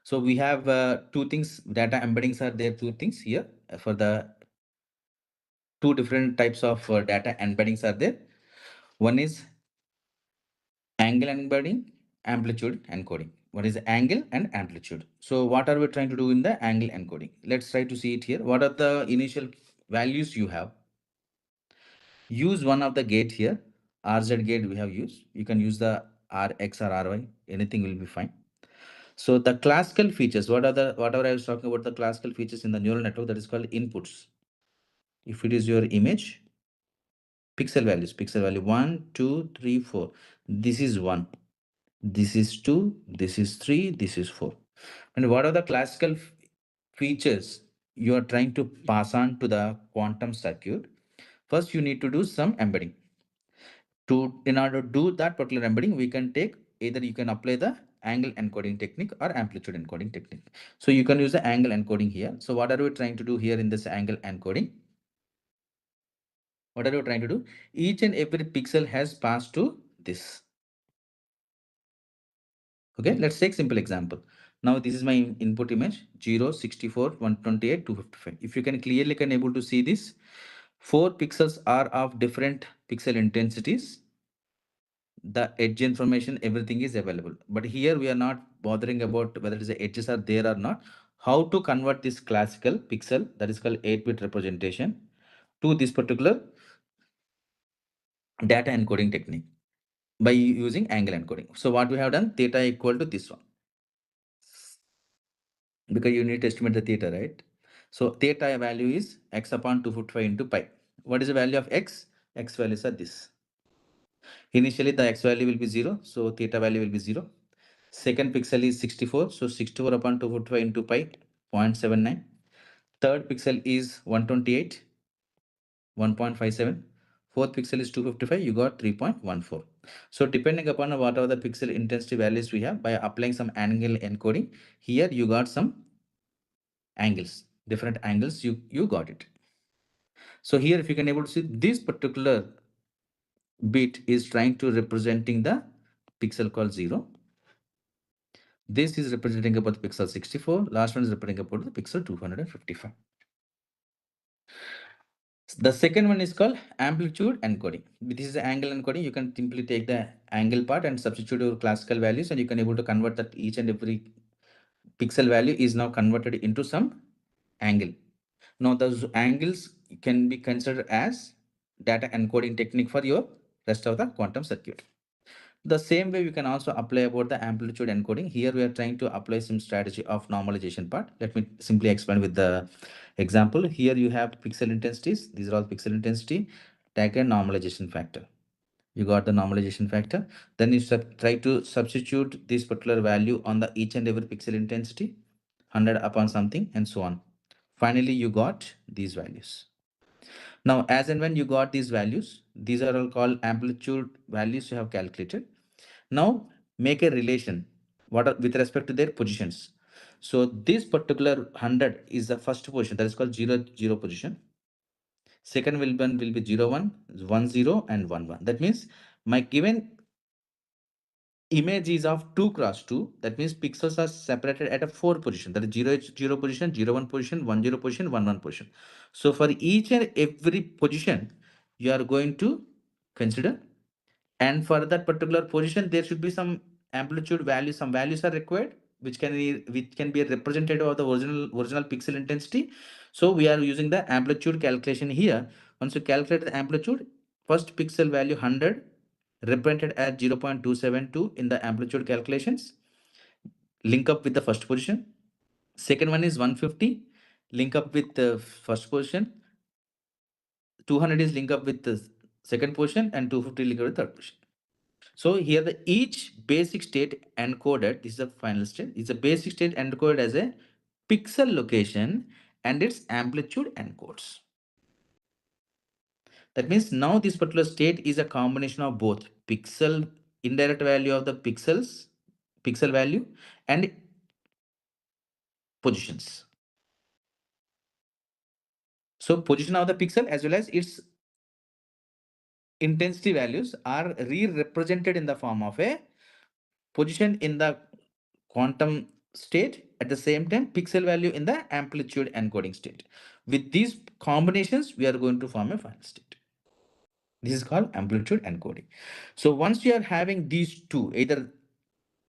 So we have two things, data embeddings are there, two things here for the two different types of data embeddings are there. One is angle embedding, amplitude encoding. What is angle and amplitude? So what are we trying to do in the angle encoding? Let's try to see it here. What are the initial values you have? Use one of the gate here. RZ gate we have used. You can use the RX or RY. Anything will be fine. So the classical features, whatever I was talking about the classical features in the neural network, that is called inputs. If it is your image, pixel values, pixel value 1, 2, 3, 4. This is 1. This is 2. This is 3. This is 4. And what are the classical features you are trying to pass on to the quantum circuit? First, you need to do some embedding. In order to do that particular embedding, we can take either you can apply the angle encoding technique or amplitude encoding technique. So you can use the angle encoding here. So what are we trying to do here in this angle encoding? What are we trying to do? Each and every pixel has passed to this. Okay, let's take simple example. Now this is my input image 0, 64, 128, 255. If you can clearly able to see this, 4 pixels are of different pixel intensities. The edge information, everything is available. But here we are not bothering about whether the edges are there or not. How to convert this classical pixel, that is called 8-bit representation, to this particular data encoding technique by using angle encoding. So what we have done, theta equal to this one, because you need to estimate the theta, right? So theta value is x upon 255 into pi. What is the value of x? X values are this. Initially the x value will be 0, so theta value will be 0. Second pixel is 64, so 64 upon 255 into pi, 0.79. Third pixel is 128, 1.57. Fourth pixel is 255, you got 3.14. So depending upon what are the pixel intensity values we have, by applying some angle encoding, here you got some angles, different angles, you got it. So here if you can able to see this particular bit is trying to representing the pixel called 0. This is representing about the pixel 64. Last one is representing about the pixel 255. The second one is called amplitude encoding. This is the angle encoding. You can simply take the angle part and substitute your classical values, and you can able to convert that each and every pixel value is now converted into some angle. Now those angles can be considered as data encoding technique for your rest of the quantum circuit. The same way we can also apply about the amplitude encoding. Here we are trying to apply some strategy of normalization part. Let me simply explain with the example. Here you have pixel intensities. These are all pixel intensity. Take a normalization factor. You got the normalization factor. Then you try to substitute this particular value on the each and every pixel intensity, 100 upon something and so on. Finally, you got these values. Now, as and when you got these values, these are all called amplitude values you have calculated. Now, make a relation with respect to their positions. So this particular 100 is the first position, that is called 0, 0 position. Second will be 0, 1, 1, 0 and 1, 1. That means my given image is of 2 cross 2. That means pixels are separated at a 4 position. That is 0, 0 position, 0, 1 position, 1, 0 position, 1, 1 position. So for each and every position, you are going to consider, and for that particular position there should be some amplitude value, some values are required which can be a representative of the original pixel intensity. So we are using the amplitude calculation here. Once you calculate the amplitude, first pixel value 100 represented as 0.272 in the amplitude calculations, link up with the first position. Second one is 150, link up with the first position. 200 is link up with the second position, and 250 link up with the third position. So here the each basic state encoded, this is the final state, is a basic state encoded as a pixel location and its amplitude encodes. That means now this particular state is a combination of both pixel, indirect value of the pixel value, and positions. So position of the pixel as well as its intensity values are re-represented in the form of a position in the quantum state, at the same time pixel value in the amplitude encoding state. With these combinations we are going to form a final state. This is called amplitude encoding. So once you are having these two, either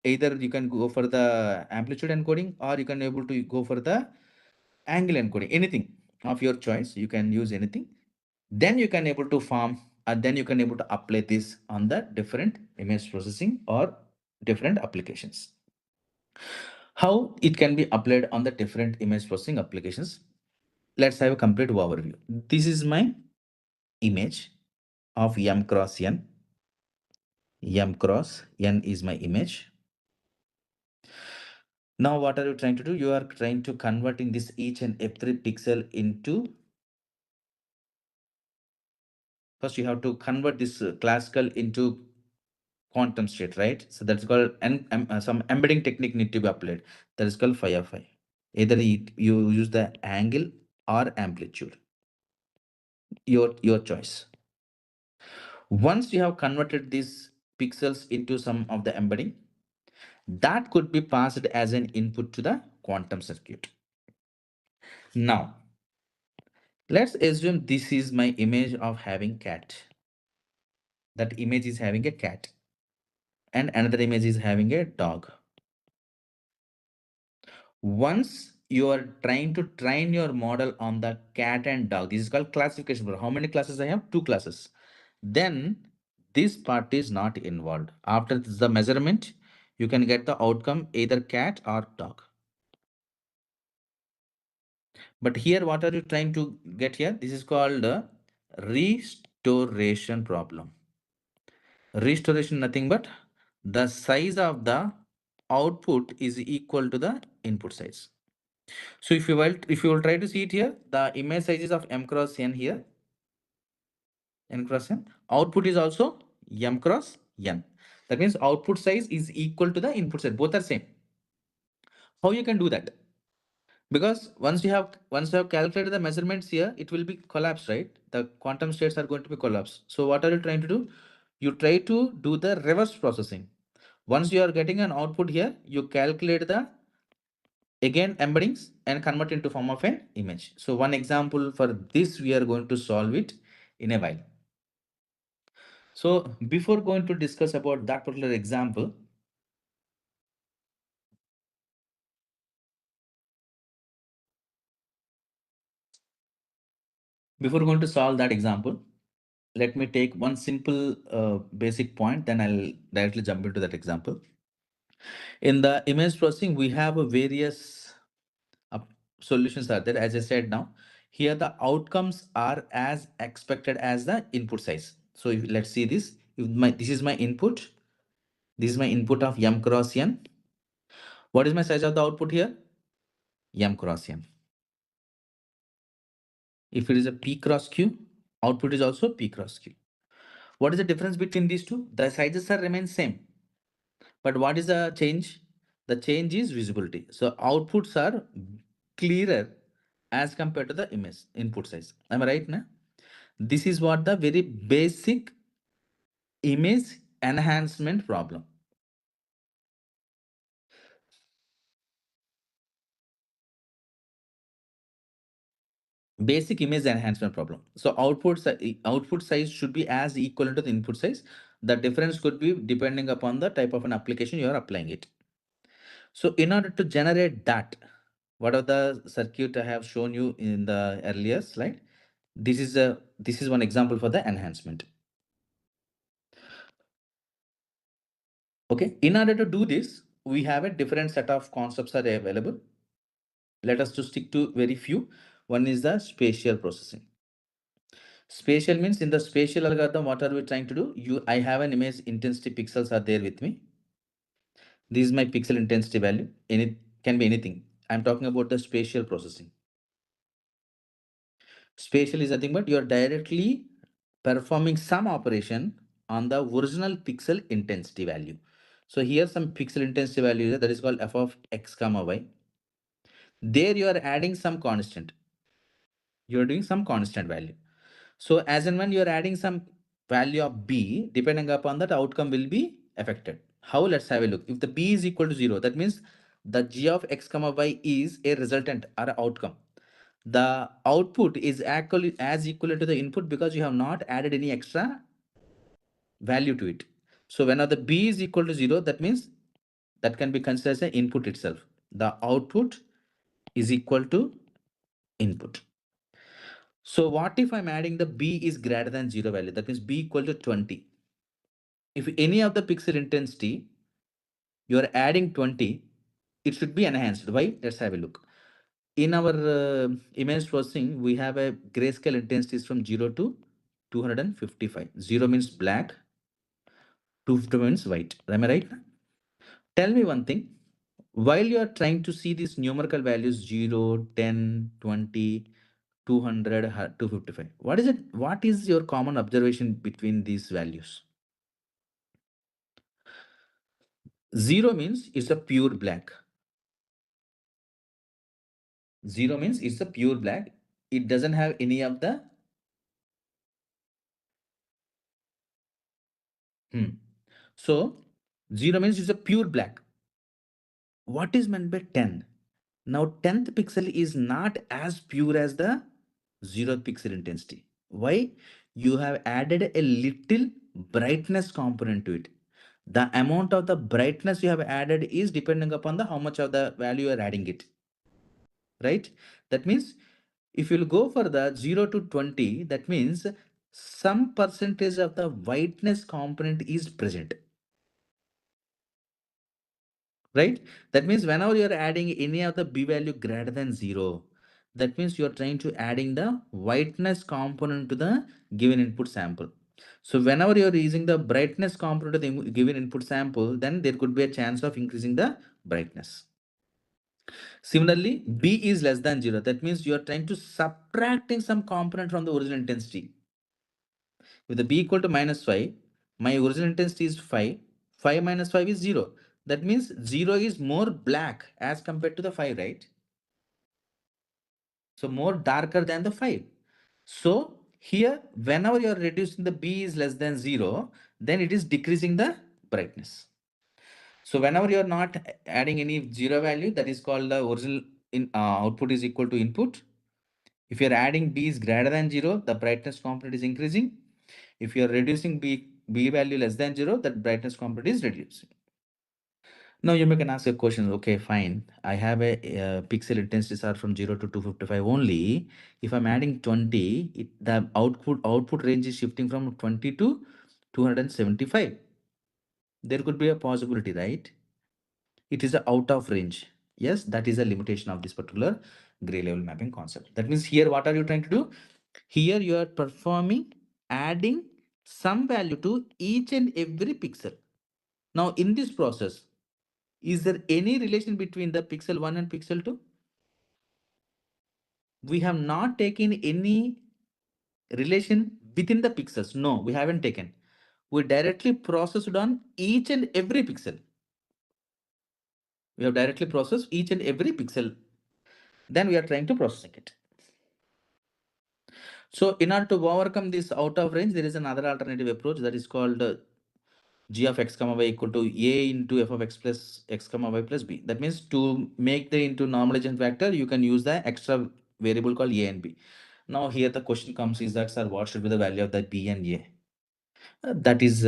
you can go for the amplitude encoding or you can able to go for the angle encoding, anything of your choice, you can use anything. Then you can able to form, and then you can able to apply this on the different image processing or different applications. How it can be applied on the different image processing applications? Let's have a complete overview. This is my image of m cross n. M cross n is my image. Now what are you trying to do? You are trying to converting this each and every pixel into, first you have to convert this classical into quantum state, right? So that's called, and some embedding technique need to be applied. That is called phi of phi. Either you use the angle or amplitude, your choice. Once you have converted these pixels into some of the embedding, that could be passed as an input to the quantum circuit. Now, let's assume this is my image of having cat. That image is having a cat. And another image is having a dog. Once you are trying to train your model on the cat and dog, this is called classification. How many classes I have? 2 classes. Then this part is not involved. After the measurement, you can get the outcome either cat or dog. But here, what are you trying to get here? This is called a restoration problem. Restoration nothing but the size of the output is equal to the input size. So if you will try to see it here, the image size is of m cross n here, n cross n. Output is also m cross n. That means output size is equal to the input size. Both are same. How you can do that? Because once you have calculated the measurements here, it will be collapsed, right? The quantum states are going to be collapsed. So what are you trying to do? You try to do the reverse processing. Once you are getting an output here, you calculate the again embeddings and convert into form of an image. So one example for this, we are going to solve it in a while. So before going to discuss about that particular example, Before going to solve that example, let me take one simple basic point, then I'll directly jump into that example. In the image processing, we have a various uh, solutions are there. As I said now, here the outcomes are as expected as the input size. So if, let's see this. If this is my input, this is my input of m cross n. What is my size of the output here? M cross n. If it is a p cross q, output is also p cross q. What is the difference between these two? The sizes are remain same. But what is the change? The change is visibility. So outputs are clearer as compared to the image input size. Am I right now? This is what the very basic image enhancement problem. Basic image enhancement problem. So output size should be as equivalent to the input size. The difference could be depending upon the type of an application you are applying it. So in order to generate that, what are the circuit I have shown you in the earlier slide? This is one example for the enhancement. Okay, in order to do this, we have a different set of concepts are available. Let us to stick to very few. One is the spatial processing. Spatial means in the spatial algorithm, what are we trying to do? I have an image intensity pixels are there with me. This is my pixel intensity value. It can be anything. I'm talking about the spatial processing. Spatial is nothing but you're directly performing some operation on the original pixel intensity value. So here some pixel intensity value that is called f of x comma y. There you are adding some constant. You're doing some constant value. So as and when you're adding some value of b, depending upon that outcome will be affected. How? Let's have a look. If the b is equal to 0, that means the g of x comma y is a resultant or a outcome. The output is actually as equal to the input because you have not added any extra value to it. So whenever the b is equal to 0, that means that can be considered as an input itself. The output is equal to input. So what if I'm adding the b is greater than 0 value? That means b equal to 20. If any of the pixel intensity you're adding 20, it should be enhanced. Why? Let's have a look. In our image processing, we have a grayscale intensities from 0 to 255. 0 means black, 250 means white. Am I right? Tell me one thing. While you are trying to see these numerical values 0, 10, 20, 200, 255, what is it? What is your common observation between these values? 0 means it's a pure black. 0 means it's a pure black. It doesn't have any of the So 0 means it's a pure black. What is meant by 10? Now 10th pixel is not as pure as the 0th pixel intensity. Why? You have added a little brightness component to it. The amount of the brightness you have added is depending upon the how much of the value you are adding it. Right? That means if you'll go for the 0 to 20, that means some percentage of the whiteness component is present. Right? That means whenever you're adding any of the b value greater than 0, that means you're trying to adding the whiteness component to the given input sample. So whenever you're using the brightness component to the given input sample, then there could be a chance of increasing the brightness. Similarly, b is less than 0. That means you're trying to subtracting some component from the original intensity. With the b equal to minus 5, my original intensity is 5. 5 minus 5 is 0. That means 0 is more black as compared to the 5, right? So more darker than the 5. So here, whenever you are reducing the b is less than 0, then it is decreasing the brightness. So whenever you are not adding any 0 value, that is called the original output is equal to input. If you are adding b is greater than 0, the brightness component is increasing. If you are reducing b value less than 0, that brightness component is reducing. Now you may can ask a question. Okay, fine. I have a pixel intensities are from 0 to 255 only. If I'm adding 20, the output range is shifting from 20 to 275. There could be a possibility, right? It is a out of range. Yes, that is a limitation of this particular gray level mapping concept. That means here, what are you trying to do? Here you are performing adding some value to each and every pixel. Now in this process, is there any relation between the pixel 1 and pixel 2? We have not taken any relation within the pixels. No, we haven't taken. We directly processed on each and every pixel. We have directly processed each and every pixel. Then we are trying to processing it. So in order to overcome this out of range, there is another alternative approach that is called g of x comma y equal to a into f of x plus x comma y plus b. That means to make the into normalization factor, you can use the extra variable called a and b. Now here the question comes is that, sir, what should be the value of the b and a? That is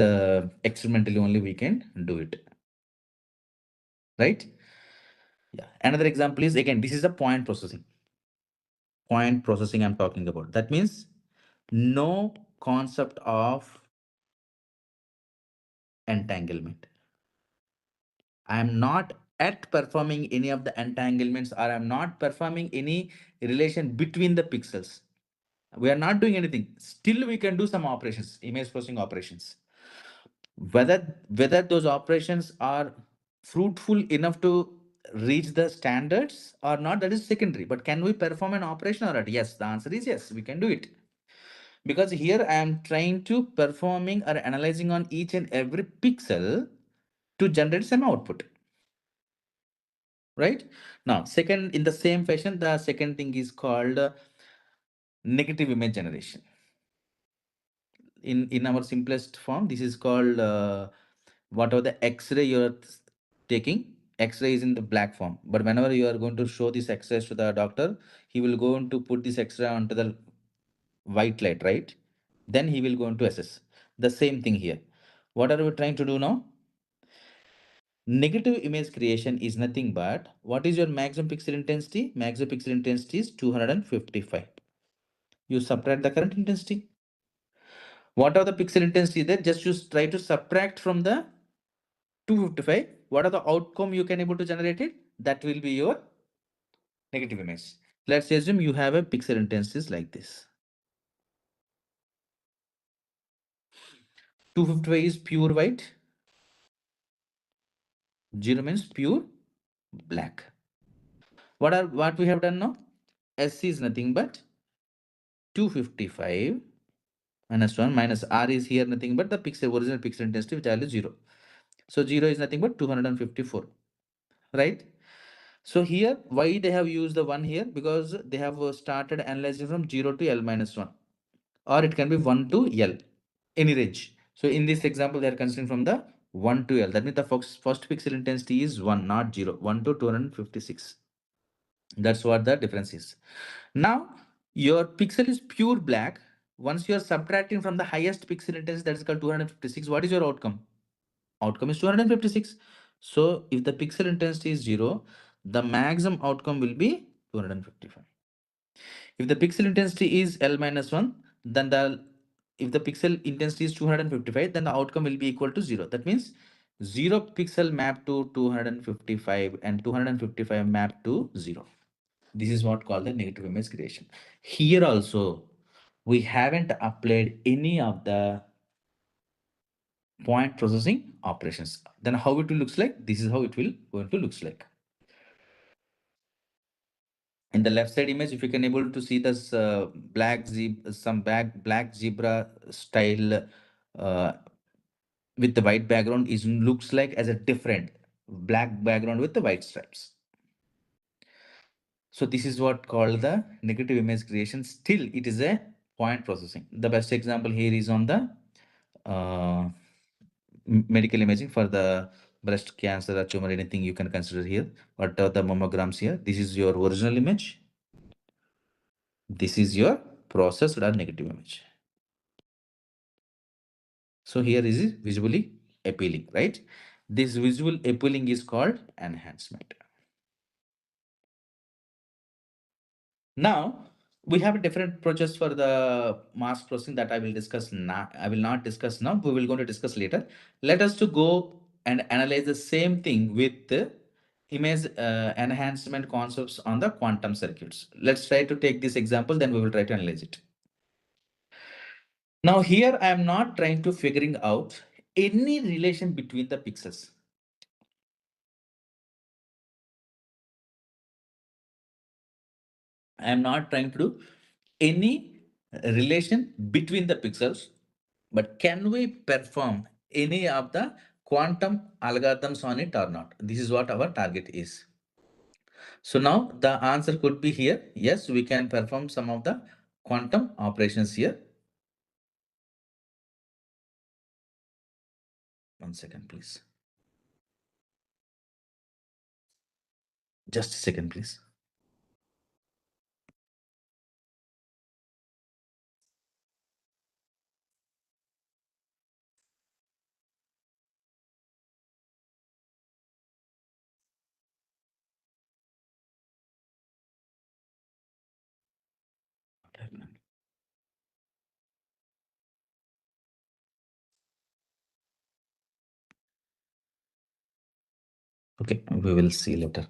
experimentally only we can do it, right? Yeah. Another example is, again, this is a point processing. Point processing I'm talking about. That means no concept of entanglement. I am not at performing any of the entanglements, or I'm not performing any relation between the pixels. We are not doing anything. Still, we can do some operations, image processing operations. Whether those operations are fruitful enough to reach the standards or not, that is secondary. But can we perform an operation or not? Yes, the answer is yes, we can do it. Because here I am trying to performing or analyzing on each and every pixel to generate some output. Right? Now, second, in the same fashion, the second thing is called negative image generation. In our simplest form, this is called whatever the X-ray you're taking. X-ray is in the black form, but whenever you are going to show this X-rays to the doctor, he will go on to put this X-ray onto the white light, right? Then he will go on to assess. The same thing here. What are we trying to do now? Negative image creation is nothing but, what is your maximum pixel intensity? Maximum pixel intensity is 255. You subtract the current intensity. What are the pixel intensity there? Just you try to subtract from the 255. What are the outcome you can able to generate it? That will be your negative image. Let's assume you have a pixel intensities like this. 255 is pure white. 0 means pure black. What we have done now? S is nothing but 255 minus 1 minus R is here nothing but the original pixel intensity, which value 0. So 0 is nothing but 254, right? So here, why they have used the 1 here? Because they have started analyzing from 0 to L minus 1, or it can be 1 to L, any range. So in this example, they are considering from the 1 to L. That means the first pixel intensity is 1, not 0. 1 to 256. That's what the difference is. Now, your pixel is pure black. Once you are subtracting from the highest pixel intensity, that is called 256, what is your outcome? Outcome is 256. So if the pixel intensity is 0, the maximum outcome will be 255. If the pixel intensity is L minus 1, then if the pixel intensity is 255, then the outcome will be equal to 0. That means 0 pixel map to 255 and 255 map to 0. This is what called the negative image creation. Here also, we haven't applied any of the point processing operations. Then how it will looks like? This is how it will going to looks like. In the left side image, if you can able to see this black zebra style with the white background is looks like as a different black background with the white stripes. So this is what called the negative image creation. Still, it is a point processing. The best example here is on the uh, medical imaging for the breast cancer or tumor, anything you can consider here. What are the mammograms here? This is your original image. This is your processed or negative image. So here is it visually appealing, right? This visual appealing is called enhancement. Now we have different approaches for the mask processing that I will discuss now. I will not discuss now. We will going to discuss later. Let us to go and analyze the same thing with the image enhancement concepts on the quantum circuits. Let's try to take this example, then we will try to analyze it. Now here I am not trying to figuring out any relation between the pixels. I am not trying to do any relation between the pixels, but can we perform any of the quantum algorithms on it or not? This is what our target is. So now the answer could be here. Yes, we can perform some of the quantum operations here. One second, please. Just a second, please. Okay, we will see later.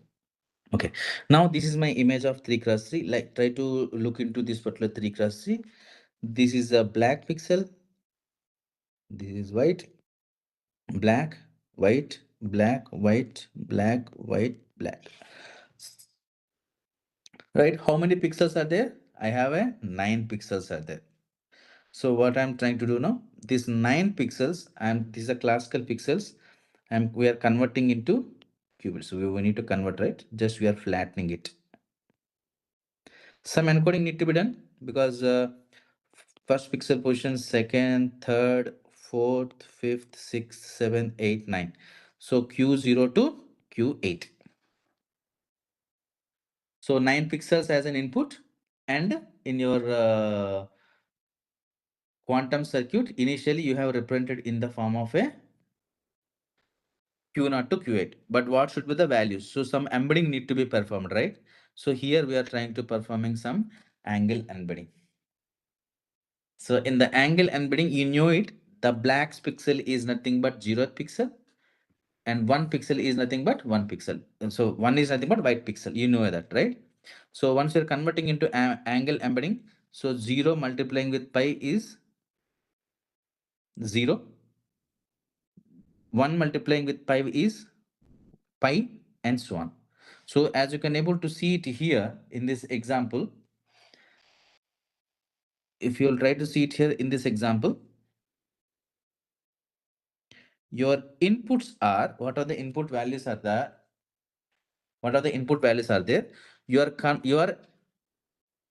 Okay, now this is my image of 3x3. Like, try to look into this particular 3x3. This is a black pixel. This is white, black, white, black, white, black, white, black. Right? How many pixels are there? I have a 9 pixels are there. So what I'm trying to do now, these 9 pixels, and these are classical pixels, and we are converting into qubits. So we need to convert, right? Just we are flattening it. Some encoding need to be done because first pixel position, second, third, fourth, fifth, sixth, seventh, eighth, nine. So Q0 to Q8. So 9 pixels as an input, and in your quantum circuit, initially you have represented in the form of a Q0 to Q8. But what should be the values? So some embedding need to be performed, right? So here we are trying to performing some angle embedding. So in the angle embedding, you know it, the black pixel is nothing but 0th pixel, and 1 pixel is nothing but 1 pixel. And so 1 is nothing but white pixel. You know that, right? So once you're converting into angle embedding, so 0 multiplying with pi is 0. 1 multiplying with pi is pi, and so on. So as you can able to see it here in this example, if you'll try to see it here in this example, your inputs are, what are the input values are there? What are the input values are there? You are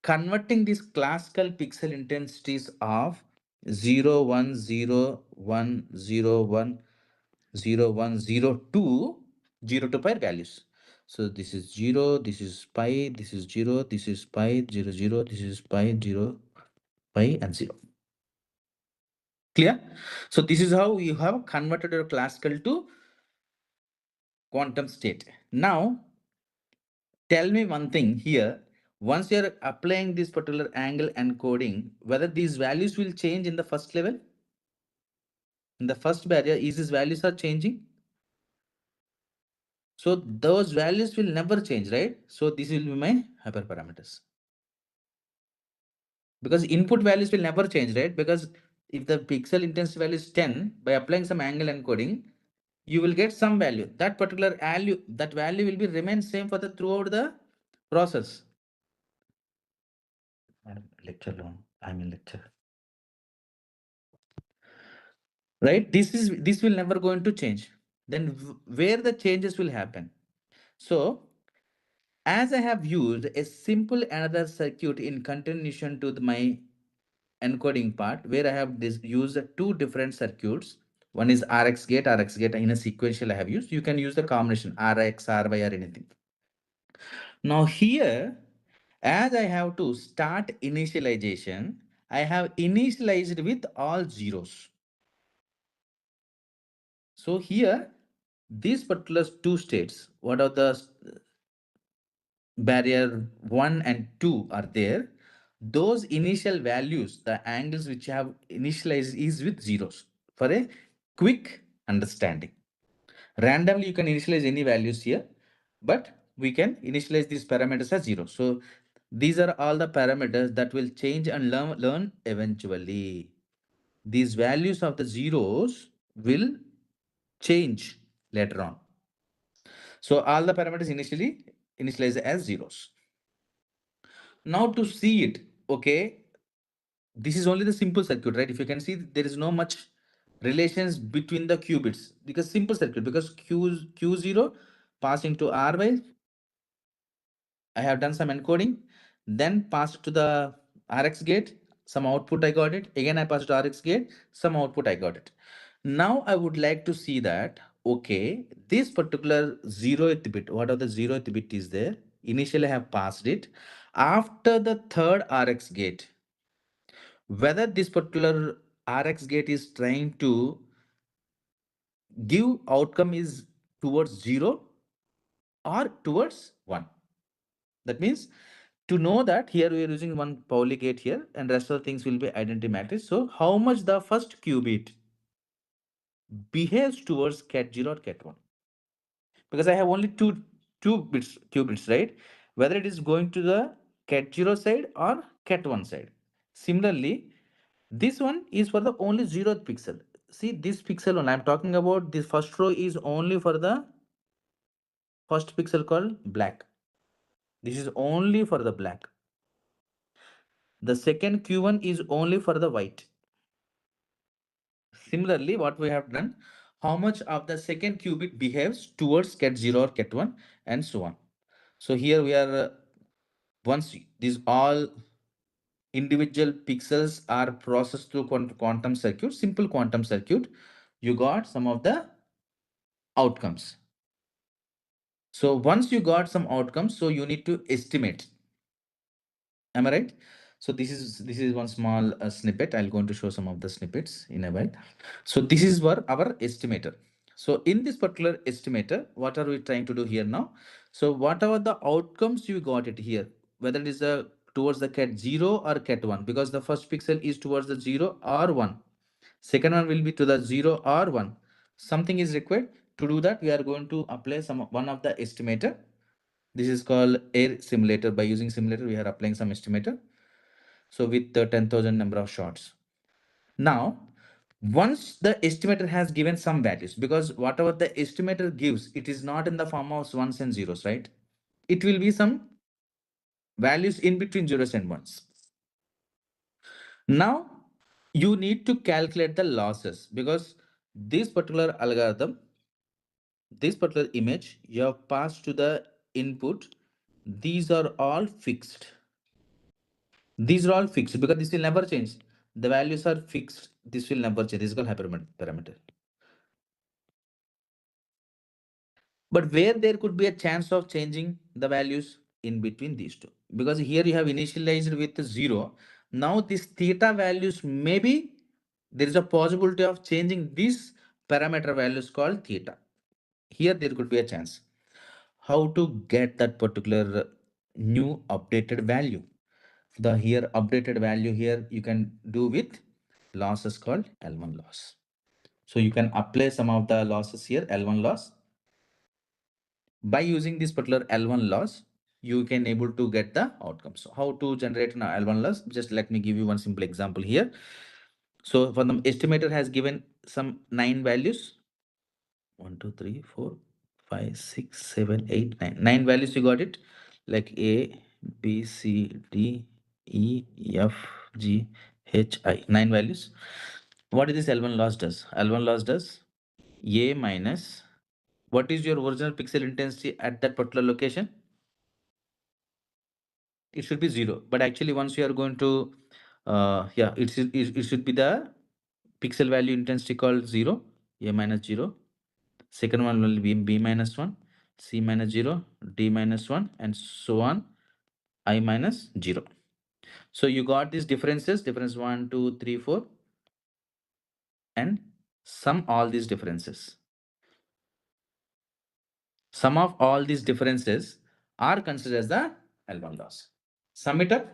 converting these classical pixel intensities of 0 1 0 1 0 1 0 1 0 2 0 to pi values. So this is 0, this is pi, this is 0, this is pi 0 0, this is pi 0 pi and 0. Clear? So this is how you have converted your classical to quantum state. Now tell me one thing here. Once you're applying this particular angle encoding, whether these values will change in the first level, in the first barrier, is these values are changing? So those values will never change, right? So this will be my hyperparameters. Because input values will never change, right? Because if the pixel intensity value is 10, by applying some angle encoding, you will get some value. That particular value, that value will be remain same for the throughout the process. Lecture long. I'm in lecture. Right? This will never going to change. Then where the changes will happen? So as I have used a simple another circuit in continuation to my encoding part, where I have used two different circuits. One is RX gate in a sequential I have used. You can use the combination RX, RY or anything. Now here, as I have to start initialization, I have initialized with all zeros. So here These particular two states, what are the barrier 1 and 2 are there, those initial values, the angles which have initialized is with zeros for a quick understanding. Randomly, you can initialize any values here, but we can initialize these parameters as zero. So these are all the parameters that will change and learn eventually. These values of the zeros will change later on. So all the parameters initially initialize as zeros. Now to see it, okay, this is only the simple circuit, right? If you can see, there is no much relations between the qubits because simple circuit, because q0 passing to ry, I have done some encoding, then passed to the rx gate, some output I got it. Again, I passed to rx gate, some output I got it. Now I would like to see that, okay, this particular 0th bit, what are the 0th bit is there? Initially I have passed it. After the third rx gate, whether this particular rx gate is trying to give outcome is towards 0 or towards 1. That means to know that here we are using one Pauli gate here and rest of the things will be identity matrix. So how much the first qubit behaves towards cat 0 or cat 1? Because I have only two bits qubits, right? Whether it is going to the cat 0 side or cat 1 side. Similarly, this one is for the only 0th pixel. See this pixel one I'm talking about, this first row is only for the first pixel called black. This is only for the black. The second Q1 is only for the white. Similarly, what we have done, how much of the second qubit behaves towards cat 0 or cat 1 and so on. So here we are, once these all individual pixels are processed through quantum circuit, simple quantum circuit, you got some of the outcomes. So once you got some outcomes, so you need to estimate. Am I right? So this is one small snippet. I'll going to show some of the snippets in a while. So this is for our estimator. So in this particular estimator, what are we trying to do here now? So whatever the outcomes you got it here, whether it is towards the cat 0 or cat 1, because the first pixel is towards the 0 or 1. Second one will be to the 0 or 1. Something is required. To do that, we are going to apply one of the estimator. This is called air simulator. By using simulator, we are applying some estimator. So with the 10,000 number of shots. Now, once the estimator has given some values, because whatever the estimator gives, it is not in the form of ones and zeros, right? It will be some values in between zeros and ones. Now, you need to calculate the losses because this particular algorithm, this particular image, you have passed to the input. These are all fixed. These are all fixed because this will never change. The values are fixed. This will never change. This is called hyperparameter. But where there could be a chance of changing the values in between these two. Because here you have initialized with 0. Now this theta values, maybe there is a possibility of changing these parameter values called theta. Here there could be a chance. How to get that particular new updated value? The here updated value here you can do with losses called L1 loss. So you can apply some of the losses here, L1 loss. By using this particular L1 loss, you can able to get the outcome. So how to generate an L1 loss? Just let me give you one simple example here. So for the estimator has given some 9 values. 1, 2, 3, 4, 5, 6, 7, 8, 9. 9 values you got it. Like A, B, C, D, E, F, G, H, I. 9 values. What is this L1 loss does? L1 loss does A minus, what is your original pixel intensity at that particular location? It should be 0, but actually once you are going to yeah, it should be the pixel value intensity called 0, A minus 0. Second one will be B minus 1, C minus 0, D minus 1, and so on, I minus 0. So you got these differences, difference 1, 2, 3, 4, and sum all these differences. Sum of all these differences are considered as the L1 loss. Sum it up,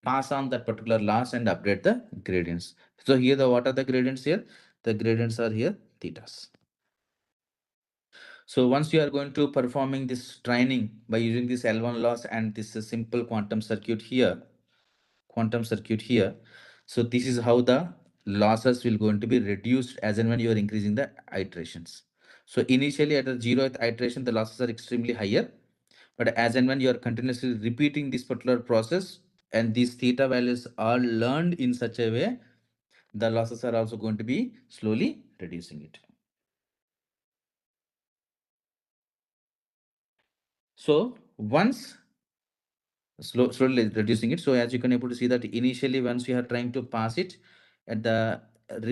pass on that particular loss and update the gradients. So here the what are the gradients here? The gradients are here thetas. So once you are going to performing this training by using this L1 loss and this simple quantum circuit here. So this is how the losses will going to be reduced as and when you are increasing the iterations. So initially at the 0th iteration, the losses are extremely higher. But as and when you are continuously repeating this particular process and these theta values are learned in such a way, the losses are also going to be slowly reducing it. So once slowly reducing it. So as you can able to see that initially once we are trying to pass it at the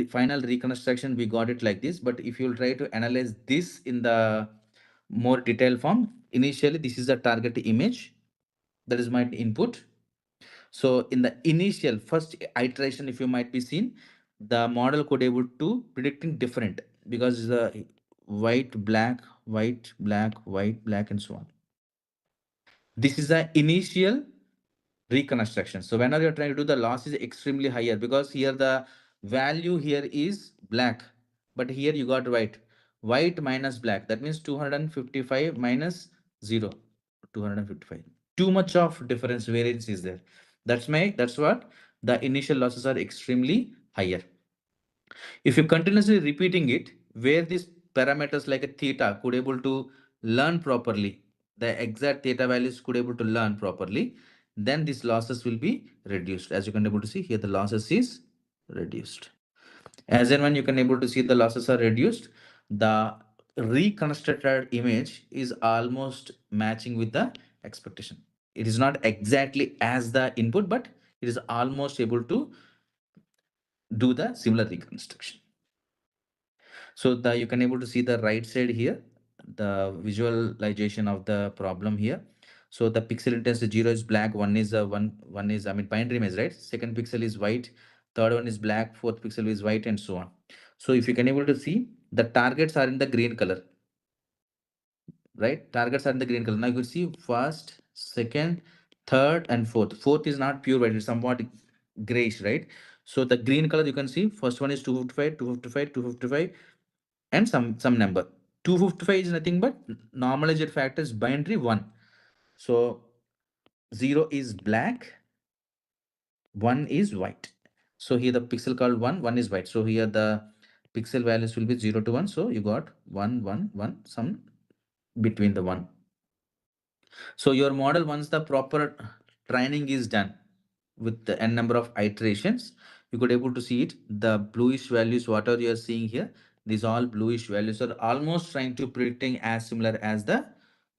final reconstruction, we got it like this. But if you will try to analyze this in the more detailed form, initially this is the target image, that is my input. So in the initial first iteration, if you might be seen, the model could able to predicting different because the white, black, white, black, white, black, and so on. This is the initial reconstruction. So whenever you're trying to do, the loss is extremely higher because here the value here is black, but here you got white minus black. That means 255 minus 0, 255. Too much of difference variance is there. That's what the initial losses are extremely higher. If you continuously repeating it, where these parameters like a theta could able to learn properly, the exact theta values could able to learn properly, then these losses will be reduced. As you can able to see here, the losses is reduced. As and when you can able to see the losses are reduced, the reconstructed image is almost matching with the expectation. It is not exactly as the input, but it is almost able to do the similar reconstruction. So the you can able to see the right side here, the visualization of the problem here. So the pixel intensity 0 is black, one is one is binary image, right? Second pixel is white, third one is black, fourth pixel is white, and so on. So if you can able to see, the targets are in the green color, right? Targets are in the green color. Now you can see first, second, third, and fourth. Fourth is not pure white, it's somewhat grayish, right? So the green color you can see, first one is 255, 255, 255, and some number. 255 is nothing but normalized factor is binary 1. So 0 is black, 1 is white. So here the pixel called 1 is white. So here the pixel values will be 0 to 1. So you got 1 1 1, some between the 1. So your model, once the proper training is done with the n number of iterations, you could able to see it. The bluish values, whatever you are seeing here, these all bluish values are almost trying to predicting as similar as the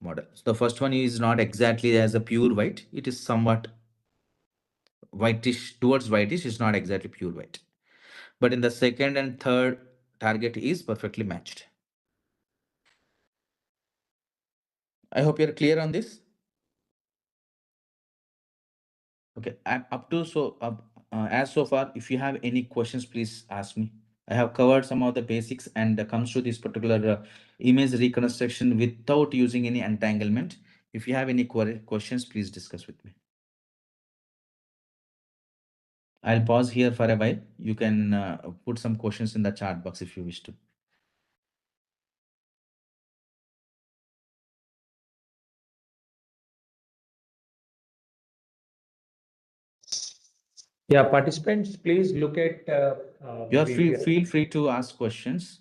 model. So the first one is not exactly as a pure white. It is somewhat whitish towards whitish. It's not exactly pure white. But in the second and third target is perfectly matched. I hope you're clear on this. Okay, I'm up to as so far. If you have any questions, please ask me. I have covered some of the basics and comes to this particular image reconstruction without using any entanglement. If you have any questions, please discuss with me. I'll pause here for a while. You can put some questions in the chat box if you wish to. Yeah, participants, please look at. You are maybe feel free to ask questions.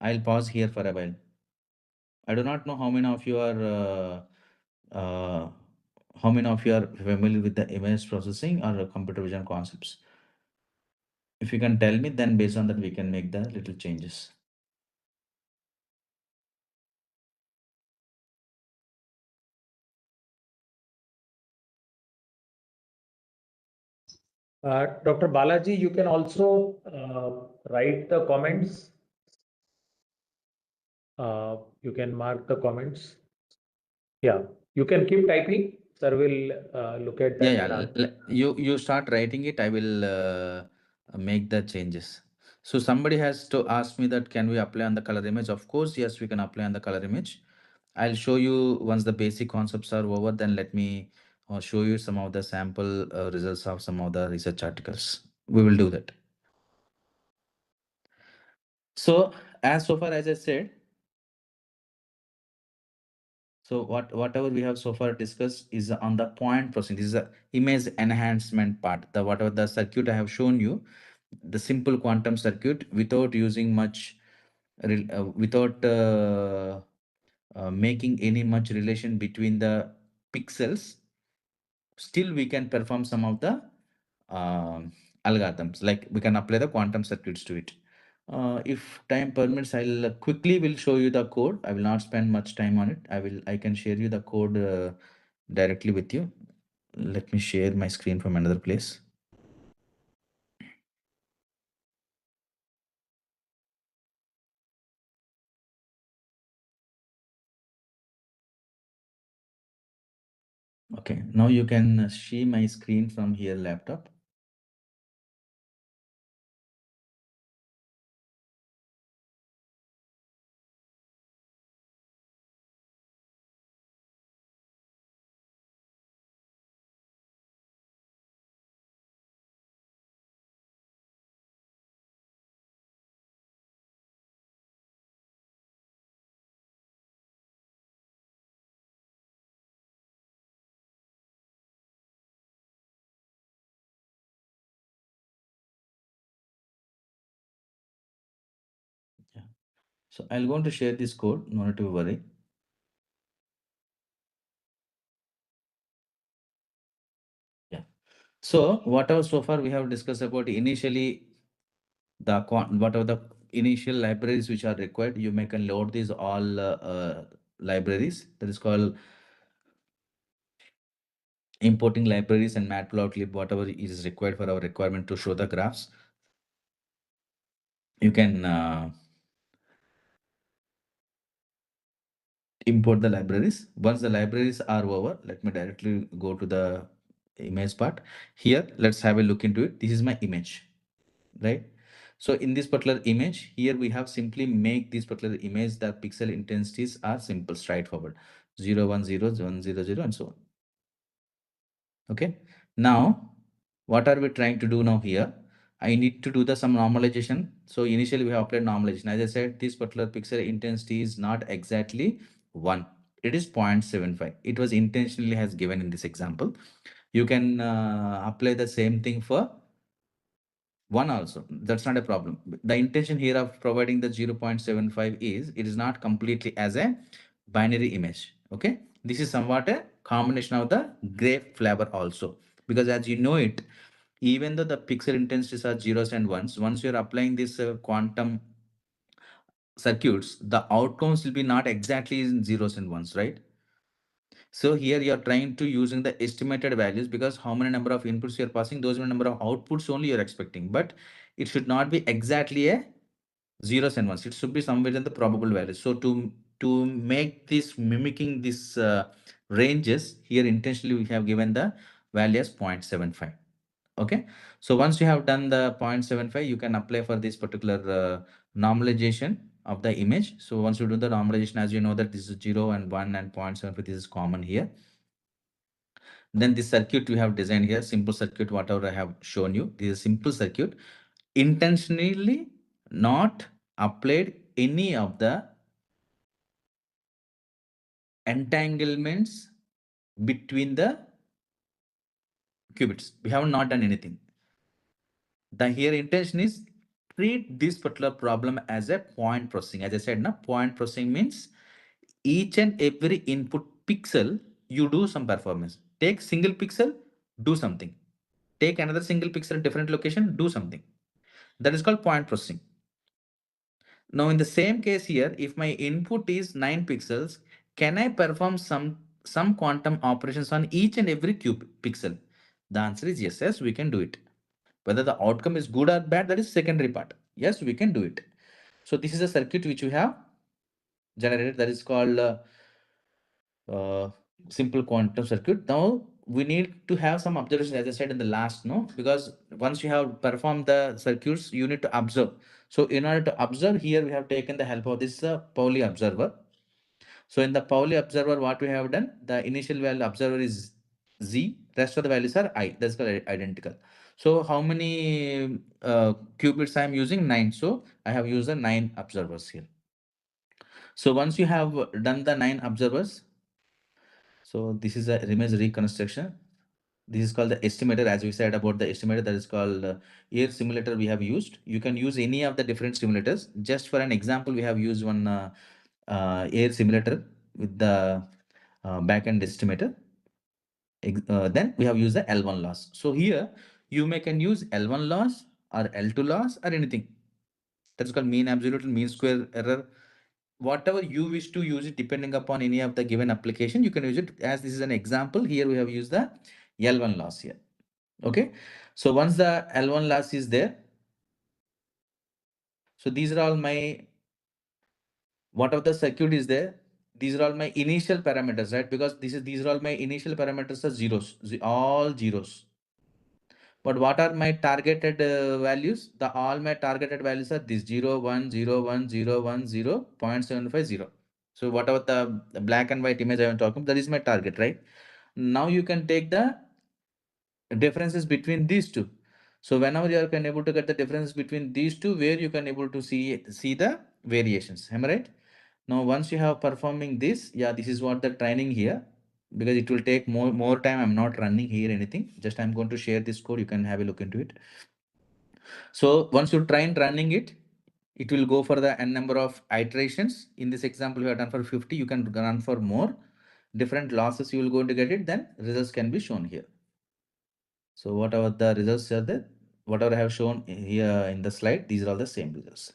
I'll pause here for a while. I do not know how many of you are familiar with the image processing or computer vision concepts. If you can tell me, then based on that we can make the little changes. Dr. Balaji, you can also write the comments. You can mark the comments. Yeah, you can keep typing. Sir will look at that. Yeah. You start writing it. I will make the changes. So somebody has to ask me that can we apply on the color image? Of course, yes, we can apply on the color image. I'll show you once the basic concepts are over, then let me show you some of the sample results of some of the research articles. We will do that. So as so far as I said, so whatever we have so far discussed is on the point processing. This is a image enhancement part. The whatever the circuit I have shown you, the simple quantum circuit without using much, without making any much relation between the pixels, still we can perform some of the algorithms, like we can apply the quantum circuits to it. If time permits, I'll quickly will show you the code. I will not spend much time on it. I can share you the code directly with you. Let me share my screen from another place. Okay, now you can see my screen from here laptop. Yeah. So I'm going to share this code, no need to worry. Yeah. So whatever so far we have discussed about initially the whatever the initial libraries which are required, you may can load these all libraries. That is called importing libraries and matplotlib, whatever is required for our requirement to show the graphs. You can import the libraries. Once the libraries are over, let me directly go to the image part. Here, let's have a look into it. This is my image, right? So in this particular image, here we have simply make this particular image, the pixel intensities are simple, straightforward. 0, 1, 0, 1, 0, 0, and so on. Okay. Now, what are we trying to do now here? I need to do the some normalization. So initially we have applied normalization. As I said, this particular pixel intensity is not exactly 1. It is 0.75. It was intentionally has given in this example. You can apply the same thing for 1 also. That's not a problem. The intention here of providing the 0.75 is it is not completely as a binary image. Okay. This is somewhat a combination of the gray flavor also, because as you know it, even though the pixel intensities are zeros and ones, once you're applying this quantum circuits, the outcomes will be not exactly in zeros and ones, right? So here you are trying to using the estimated values, because how many number of inputs you are passing, those many number of outputs only you're expecting, but it should not be exactly a zeros and ones. It should be somewhere in the probable values. So to make this mimicking this ranges, here intentionally we have given the value as 0.75. Okay. So once you have done the 0.75, you can apply for this particular normalization of the image. So once you do the normalization, as you know that this is 0 and 1 and 0.75, this is common here. Then the circuit we have designed here, simple circuit, whatever I have shown you, this is a simple circuit, intentionally not applied any of the entanglements between the qubits. We have not done anything. The here intention is treat this particular problem as a point processing. As I said, now point processing means each and every input pixel you do some performance. Take single pixel, do something. Take another single pixel, different location, do something. That is called point processing. Now in the same case here, if my input is 9 pixels, can I perform some quantum operations on each and every cube pixel? The answer is yes, yes, we can do it. Whether the outcome is good or bad, that is secondary part. Yes, we can do it. So this is a circuit which we have generated, that is called uh, simple quantum circuit. Now we need to have some observations, as I said in the last, no, because once you have performed the circuits, you need to observe. So in order to observe here, we have taken the help of this Pauli observer. So in the Pauli observer, what we have done, the initial value observer is Z, rest of the values are I. That's called identical. So how many qubits I am using? 9. So I have used the 9 observers here. So once you have done the 9 observers, so this is a image reconstruction. This is called the estimator. As we said about the estimator, that is called air simulator we have used. You can use any of the different simulators. Just for an example, we have used one air simulator with the backend estimator. Then we have used the L1 loss. So here you can use L1 loss or L2 loss or anything. That's called mean absolute and mean square error. Whatever you wish to use it, depending upon any of the given application, you can use it. As this is an example, here we have used the L1 loss here. Okay. So once the L1 loss is there, so these are all my, whatever the circuit is there, these are all my initial parameters, right? Because these are all my initial parameters are zeros, all zeros. But what are my targeted values? The all my targeted values are this 0, 1, 0, 1, 0, 1, 0, 0.750. So whatever the black and white image I am talking, that is my target, right? Now you can take the differences between these two. So whenever you can able to get the difference between these two, where you can able to see the variations. Am I right? Now once you have performing this, yeah, this is what the training here, because it will take more time. I'm not running here anything. Just I'm going to share this code. You can have a look into it. So once you try running it, it will go for the n number of iterations. In this example, we have done for 50. You can run for more different losses. You will go to get it. Then results can be shown here. So whatever the results are there, whatever I have shown here in the slide, these are all the same results.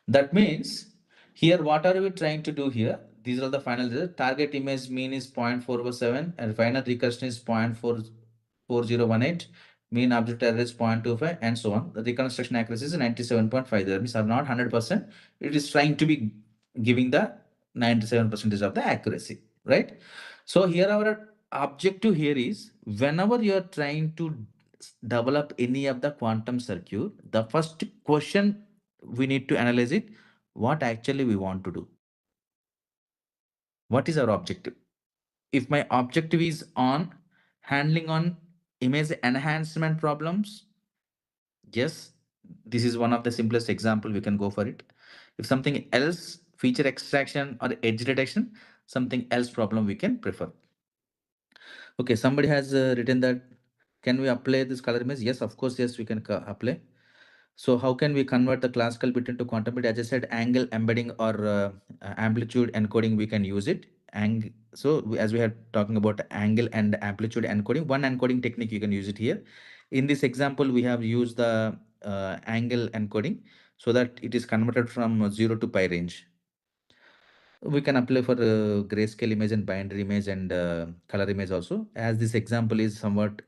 That means here, what are we trying to do here? These are all the final results. Target image mean is 0.447 and final recursion is 0.44018. Mean object error is 0.25 and so on. The reconstruction accuracy is 97.5. That means are not 100%. It is trying to be giving the 97% of the accuracy, right? So here our objective here is whenever you are trying to develop any of the quantum circuit, the first question we need to analyze it, what actually we want to do. What is our objective? If my objective is on handling on image enhancement problems, yes, this is one of the simplest example we can go for it. If something else, feature extraction or edge detection, something else problem we can prefer. Okay, somebody has written that, can we apply this color image? Yes, of course, yes, we can apply. So how can we convert the classical bit into quantum bit? As I said, angle embedding or amplitude encoding, we can use it. As we are talking about angle and amplitude encoding, one encoding technique you can use it here. In this example, we have used the angle encoding so that it is converted from 0 to pi range. We can apply for grayscale image and binary image and color image also. As this example is somewhat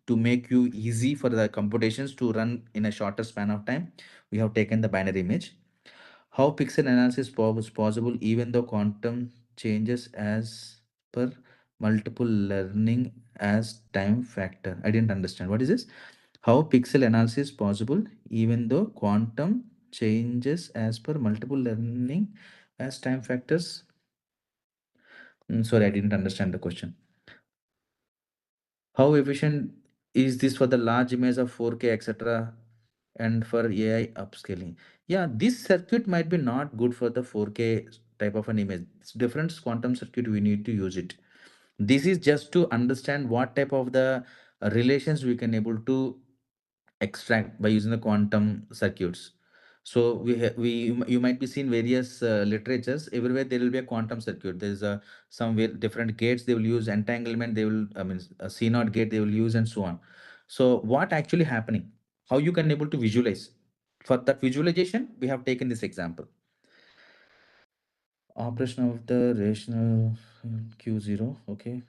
to make you easy for the computations to run in a shorter span of time, we have taken the binary image. How pixel analysis is possible even though quantum changes as per multiple learning as time factor? I didn't understand. What is this? How pixel analysis possible even though quantum changes as per multiple learning as time factors? Sorry, I didn't understand the question. How efficient is this for the large image of 4K, etc., and for AI upscaling? Yeah, this circuit might be not good for the 4K type of an image. It's different quantum circuit, we need to use it. This is just to understand what type of the relations we can able to extract by using the quantum circuits. So you might be seeing various literatures everywhere. There will be a quantum circuit. There is a different gates they will use, entanglement they will, I mean, a C naught gate they will use, and so on. So what actually happening? How you can able to visualize? For that visualization, we have taken this example. Operation of the rational Q0. Okay.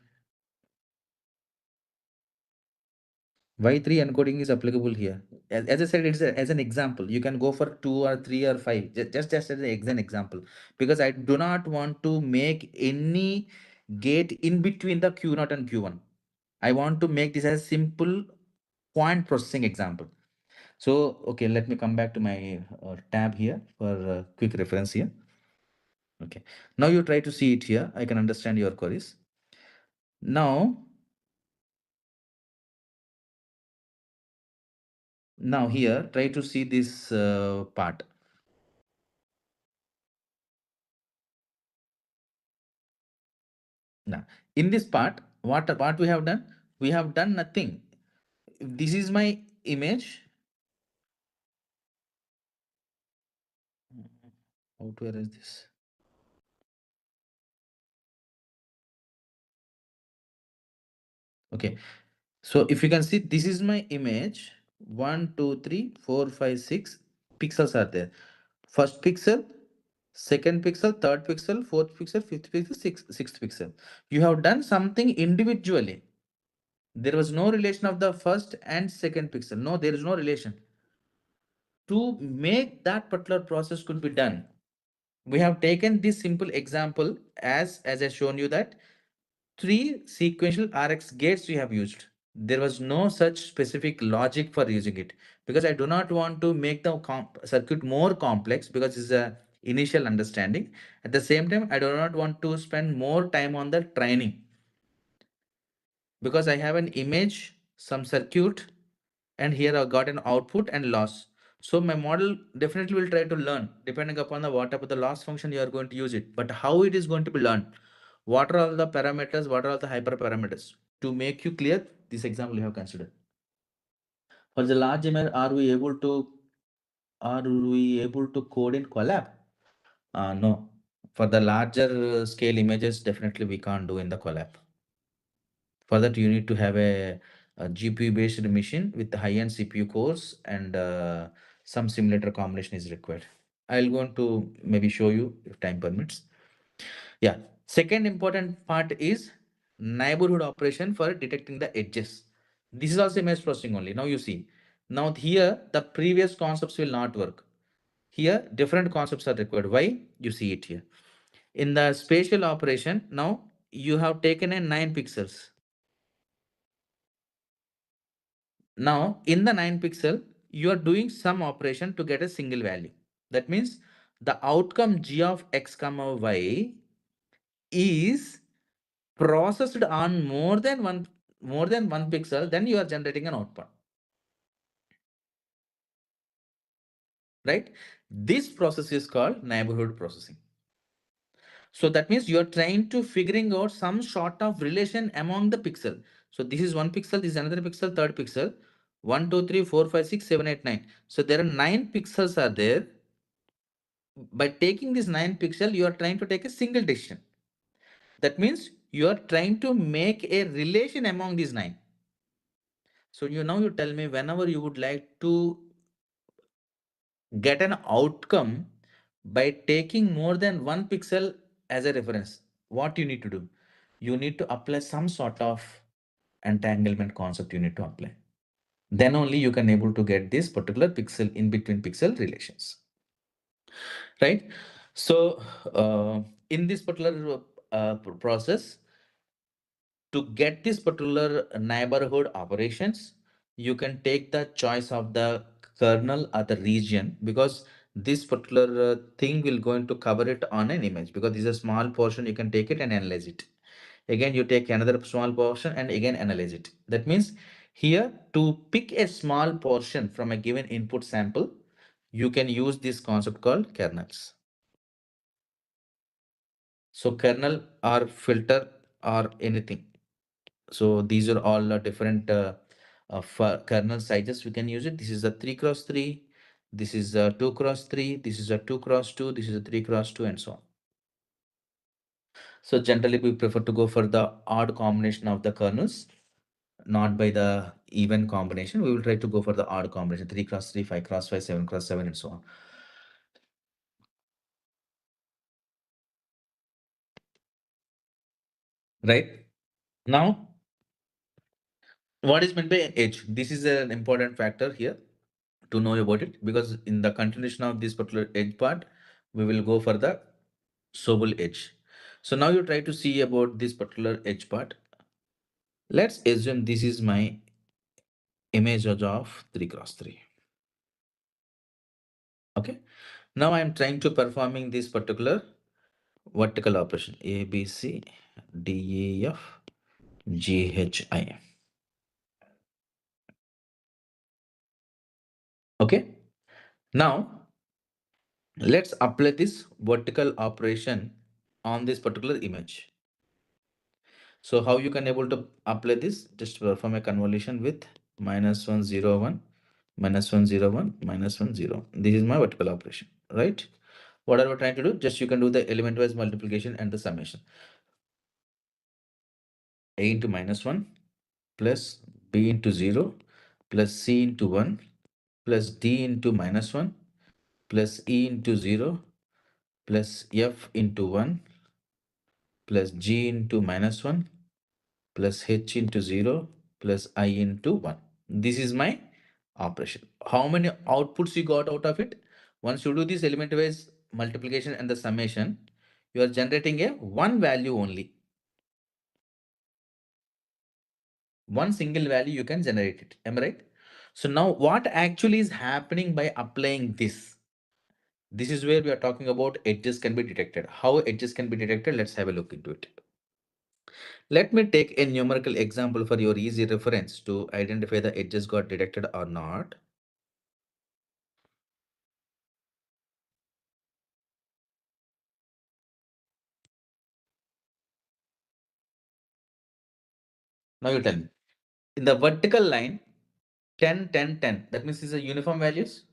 Why 3 encoding is applicable here? As I said, it's as an example. You can go for 2 or 3 or 5, just as an example, because I do not want to make any gate in between the Q0 and Q1. I want to make this as simple point processing example. So, okay, let me come back to my tab here for quick reference here. Okay, now you try to see it here. I can understand your queries. Now here, try to see this part. Now, in this part, what we have done? We have done nothing. This is my image. How to erase this? Okay, so if you can see, this is my image. 1, 2, 3, 4, 5, 6 pixels are there. First pixel, second pixel, third pixel, fourth pixel, fifth pixel, sixth pixel. You have done something individually. There was no relation of the first and second pixel. No, there is no relation. To make that particular process could be done, we have taken this simple example as I shown you that 3 sequential RX gates we have used. There was no such specific logic for using it because I do not want to make the circuit more complex because it's a initial understanding. At the same time, I do not want to spend more time on the training because I have an image, some circuit, and here I got an output and loss. So my model definitely will try to learn depending upon the what type of the loss function you are going to use it, but how it is going to be learned. What are all the parameters? What are all the hyperparameters? To make you clear, this example you have considered. For the large image, are we able to code in Colab? No. For the larger scale images, definitely we can't do in the Colab. For that, you need to have a GPU-based machine with high-end CPU cores and some simulator combination is required. I'll going to maybe show you if time permits. Yeah. Second important part is neighborhood operation for detecting the edges. This is also image processing only. Now you see. Now here the previous concepts will not work. Here different concepts are required. Why? You see it here. In the spatial operation, now you have taken a 9 pixels. Now in the 9 pixel, you are doing some operation to get a single value. That means the outcome g of x comma y is processed on more than one pixel, then you are generating an output, right? This process is called neighborhood processing. So that means you are trying to figuring out some sort of relation among the pixel. So this is one pixel, this is another pixel, third pixel, 1 2 3 4 5 6 7 8 9. So there are 9 pixels are there. By taking this 9 pixel, you are trying to take a single decision. That means you are trying to make a relation among these 9. So you tell me whenever you would like to get an outcome by taking more than one pixel as a reference, what you need to do? You need to apply some sort of entanglement concept you need to apply. Then only you can able to get this particular pixel in between pixel relations, right? So in this particular process, to get this particular neighborhood operations, you can take the choice of the kernel or the region because this particular thing will going to cover it on an image because this is a small portion. You can take it and analyze it. Again, you take another small portion and again analyze it. That means here to pick a small portion from a given input sample, you can use this concept called kernels. So kernel or filter or anything. So these are all different kernel sizes. We can use it. This is a 3 cross 3. This is a 2 cross 3. This is a 2 cross 2. This is a 3 cross 2 and so on. So generally we prefer to go for the odd combination of the kernels, not by the even combination. We will try to go for the odd combination, 3 cross 3, 5 cross 5, 7 cross 7 and so on. Right? Now, what is meant by an edge? This is an important factor here to know about it because in the continuation of this particular edge part, we will go for the Sobel edge. So now you try to see about this particular edge part. Let's assume this is my image of 3 cross 3. Okay. Now I am trying to performing this particular vertical operation A, B, C, D, E, F, G, H, I. Okay. Now let's apply this vertical operation on this particular image. So how you can able to apply this? Just perform a convolution with -1 0 1 -1 0 1 -1 0. This is my vertical operation, right? What are we trying to do? Just you can do the element wise multiplication and the summation. A into -1 plus B into 0 plus C into 1 plus D into -1 plus E into 0 plus F into 1 plus G into -1 plus H into 0 plus I into 1. This is my operation. How many outputs you got out of it? Once you do this element wise multiplication and the summation, you are generating a one value only. One single value you can generate it. Am I right? So now what actually is happening by applying this? This is where we are talking about edges can be detected. How edges can be detected? Let's have a look into it. Let me take a numerical example for your easy reference to identify the edges got detected or not. Now you tell me. In the vertical line, 10, 10, 10. That means these are uniform values.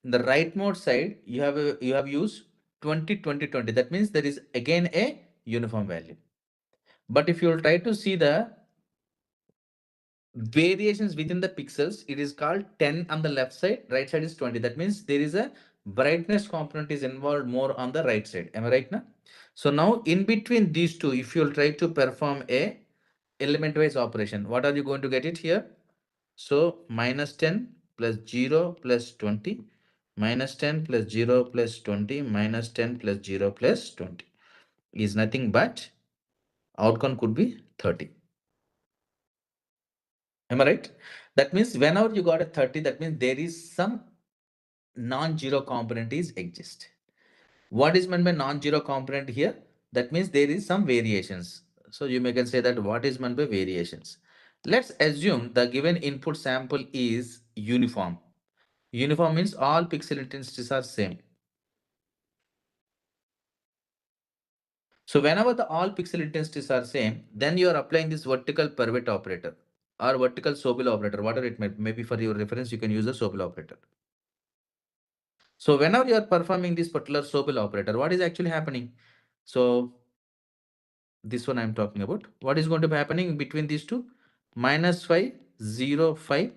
In the right mode side, you have used 20, 20, 20. That means there is again a uniform value. But if you will try to see the variations within the pixels, it is called 10 on the left side, right side is 20. That means there is a brightness component is involved more on the right side. Am I right now? So now in between these two, if you'll try to perform a element wise operation, what are you going to get it here? So -10 plus 0 plus 20, -10 plus 0 plus 20, -10 plus 0 plus 20 is nothing but outcome could be 30. Am I right? That means whenever you got a 30, that means there is some non-zero component is exist. What is meant by non-zero component here? That means there is some variations. So you may can say that what is meant by variations. Let's assume the given input sample is uniform. Uniform means all pixel intensities are same. So whenever the all pixel intensities are same, then you are applying this vertical pivot operator or vertical Sobel operator, whatever it may be. Maybe for your reference, you can use the Sobel operator. So whenever you are performing this particular Sobel operator, what is actually happening? So this one I'm talking about. What is going to be happening between these two? -5, 0, 5,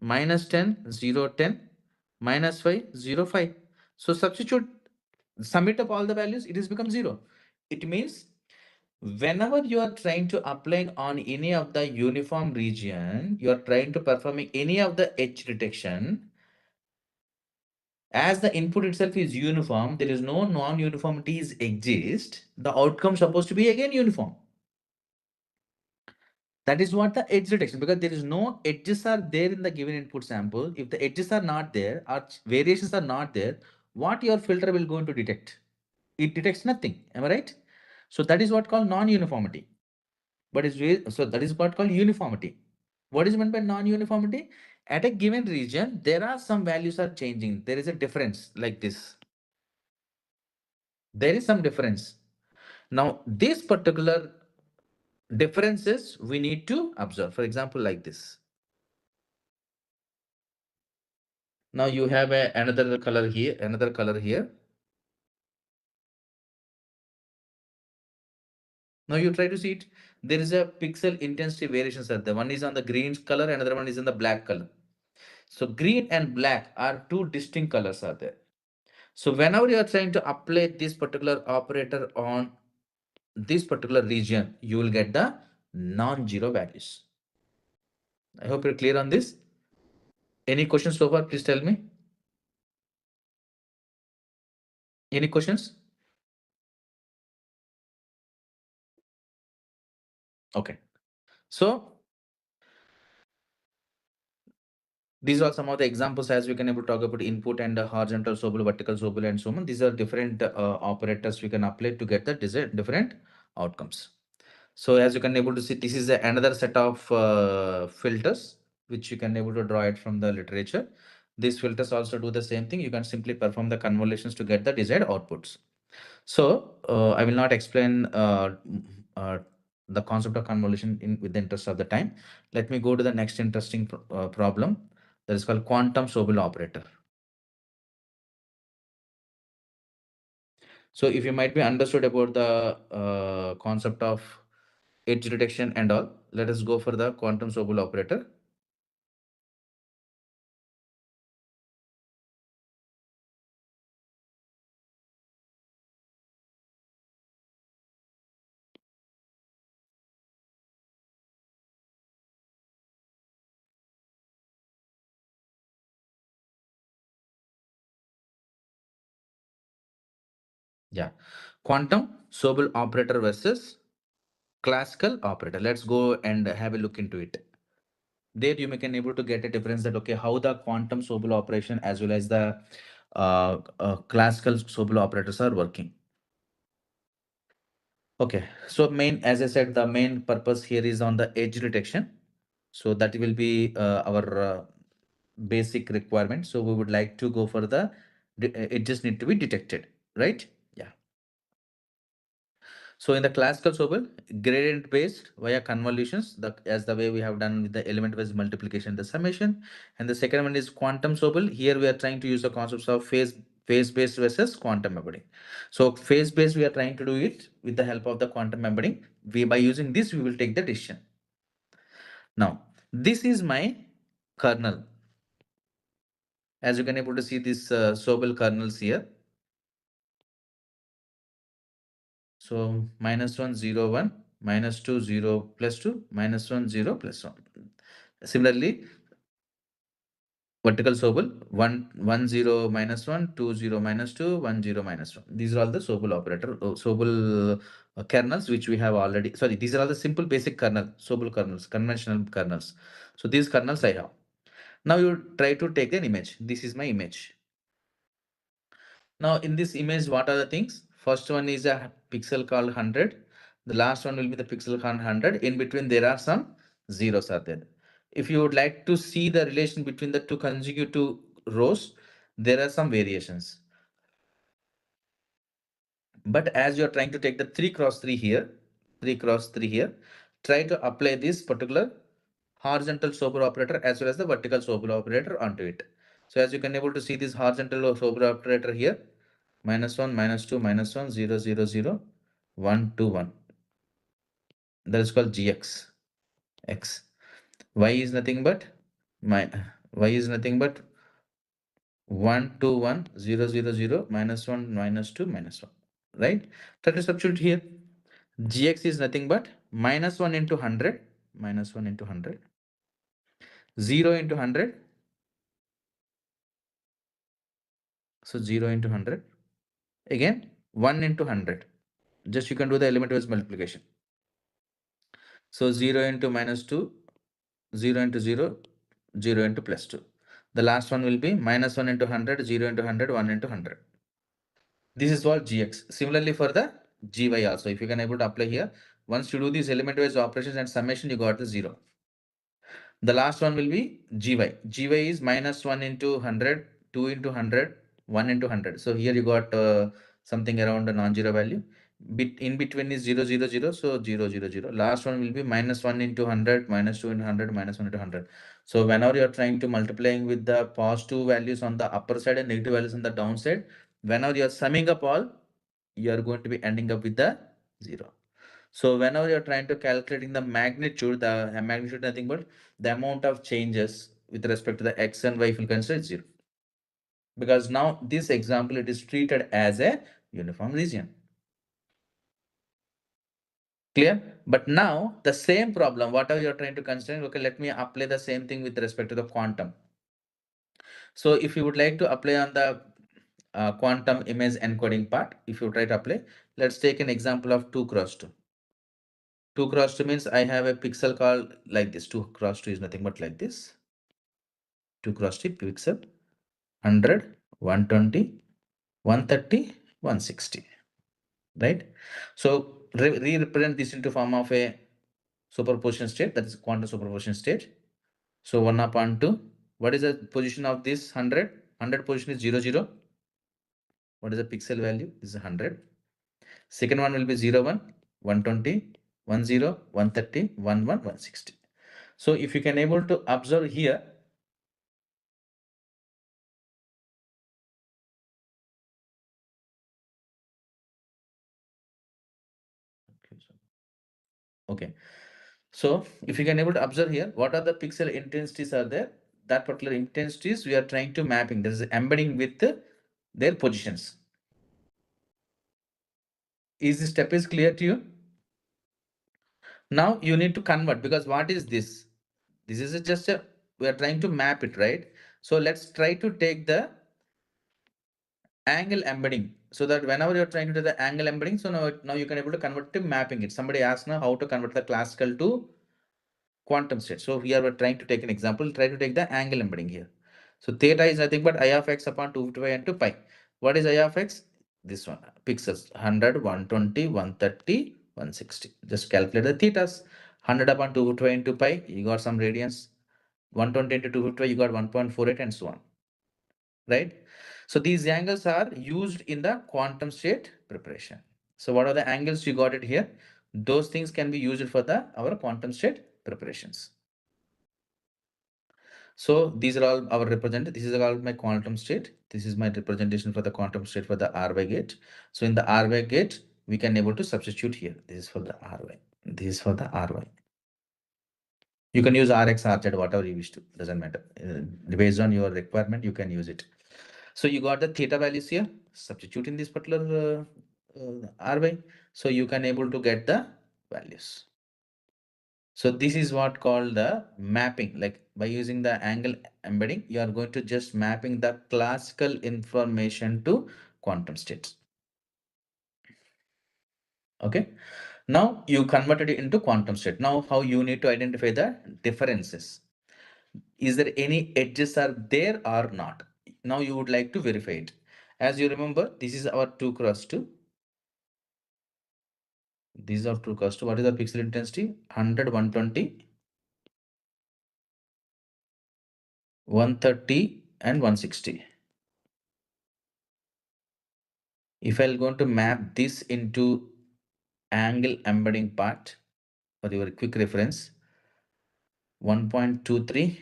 -10, 0, 10, -5, 0, 5. So substitute, submit up all the values, it has become 0. It means whenever you are trying to apply on any of the uniform region, you are trying to performing any of the edge detection, as the input itself is uniform, there is no non-uniformities exist, the outcome supposed to be again uniform. That is what the edge detection, because there is no edges are there in the given input sample. If the edges are not there or variations are not there, what your filter will going to detect? It detects nothing. Am I right? So that is what called non-uniformity. But so that is what called uniformity. What is meant by non-uniformity? At a given region, there are some values are changing. There is a difference like this. There is some difference. Now, this particular differences we need to observe. For example, like this. Now you have another color here, another color here. Now you try to see it. There is a pixel intensity variations are there. One is on the green color, another one is in the black color. So green and black are two distinct colors are there. So whenever you are trying to apply this particular operator on this particular region, you will get the non-zero values. I hope you're clear on this. Any questions so far? Please tell me. Any questions? Okay. So These are some of the examples as we can able to talk about input and horizontal Sobel, vertical Sobel, and so on. These are different operators we can apply to get the different outcomes. So as you can able to see, this is another set of filters which you can able to draw it from the literature. These filters also do the same thing. You can simply perform the convolutions to get the desired outputs. So I will not explain the concept of convolution in with the interest of the time. Let me go to the next interesting problem that is called quantum Sobel operator. So if you might be understood about the concept of edge detection and all, let us go for the quantum Sobel operator. Yeah, quantum Sobel operator versus classical operator. Let's go and have a look into it. There you may can able to get a difference that okay, how the quantum Sobel operation as well as the classical Sobel operators are working. Okay, so main, as I said, the main purpose here is on the edge detection. So that will be our basic requirement. So we would like to go for the, it just need to be detected, right? Yeah. So in the classical Sobel, gradient based via convolutions, as the way we have done with the element based multiplication, the summation. And the second one is quantum Sobel. Here we are trying to use the concepts of phase based versus quantum embedding. So phase based, we are trying to do it with the help of the quantum embedding. By using this, we will take the decision. Now, this is my kernel. As you can able to see this Sobel kernels here. So -1 0 1, -2 0 +2, -1 0 +1. Similarly, vertical Sobel 1 1 0 -1, 2 0 -2, 1 0 -1. These are all the Sobel operator, Sobel kernels which we have already. Sorry, these are all the simple basic kernel, Sobel kernels, conventional kernels. So these kernels I have. Now you try to take an image. This is my image. Now in this image, what are the things? First one is a pixel called 100. The last one will be the pixel called 100. In between, there are some zeros are there. If you would like to see the relation between the two consecutive rows, there are some variations. But as you are trying to take the 3 cross 3 here, 3 cross 3 here, try to apply this particular horizontal Sobel operator as well as the vertical Sobel operator onto it. So as you can able to see this horizontal Sobel operator here, -1 -2 -1 0 0 0 1 2 1. That is called gx x. Y is nothing but my y is nothing but 1 2 1 0 0 0 -1 -2 -1. Right? Try to substitute here. Gx is nothing but -1 into 100, -1 into 100, 0 into 100. So 0 into 100. Again, 1 into 100. Just you can do the element wise multiplication. So 0 into -2, 0 into 0, 0 into +2. The last one will be -1 into 100, 0 into 100, 1 into 100. This is what gx. Similarly for the gy also, if you can able to apply here, once you do these element wise operations and summation, you got the 0. The last one will be gy. Gy is -1 into 100, 2 into 100, 1 into 100. So here you got something around a non-zero value. In between is 0 0 0, so 0 0 0. Last one will be -1 into 100, -2 into 100, -1 into 100. So whenever you are trying to multiplying with the positive values on the upper side and negative values on the downside, whenever you are summing up all, you are going to be ending up with the 0. So whenever you're trying to calculating the magnitude nothing but the amount of changes with respect to the x and y, if you consider 0. Because now this example, it is treated as a uniform region. Clear? But now the same problem, whatever you're trying to consider, okay, let me apply the same thing with respect to the quantum. So if you would like to apply on the quantum image encoding part, if you try to apply, let's take an example of 2 cross 2. 2 cross 2 means I have a pixel called like this. 2 cross 2 is nothing but like this. 2 cross 3 pixel, 100, 120, 130, 160, right? So represent this into form of a superposition state, that is quantum superposition state. So 1 upon 2, what is the position of this 100? 100 position is 0, 0. What is the pixel value? This is 100. Second one will be 0, 1, 120, 10, 130, 11, 160. So if you can able to observe here, okay. So if you can able to observe here, what are the pixel intensities are there? That particular intensities we are trying to mapping. There is embedding with their positions. Is this step is clear to you? Now you need to convert, because what is this? This is just a, we are trying to map it, right? So let's try to take the angle embedding, so that whenever you're trying to do the angle embedding, so now you can able to convert to mapping it. Somebody asked now how to convert the classical to quantum state. So here we're trying to take an example, try to take the angle embedding here. So theta is nothing but I of x upon 255 into pi. What is I of x? This one, pixels, 100, 120, 130, 160. Just calculate the thetas. 100 upon 255 into pi, you got some radians. 120 into 255, you got 1.48 and so on, right? So these angles are used in the quantum state preparation. So what are the angles you got it here? Those things can be used for the our quantum state preparations. So these are all our represent. This is all my quantum state. This is my representation for the quantum state for the RY gate. So in the RY gate, we can able to substitute here. This is for the RY. This is for the RY. You can use RX, RZ, whatever you wish to. Doesn't matter. Based on your requirement, you can use it. So you got the theta values here. Substitute in this particular RY. So you can able to get the values. So this is what called the mapping. Like by using the angle embedding, you are going to just mapping the classical information to quantum states. Okay. Now you converted it into quantum state. Now how you need to identify the differences. Is there any edges are there or not? Now you would like to verify it. As you remember, this is our 2 cross 2. These are 2 cross 2. What is the pixel intensity? 100, 120, 130 and 160. If I'm going to map this into angle embedding part for your quick reference, 1.23,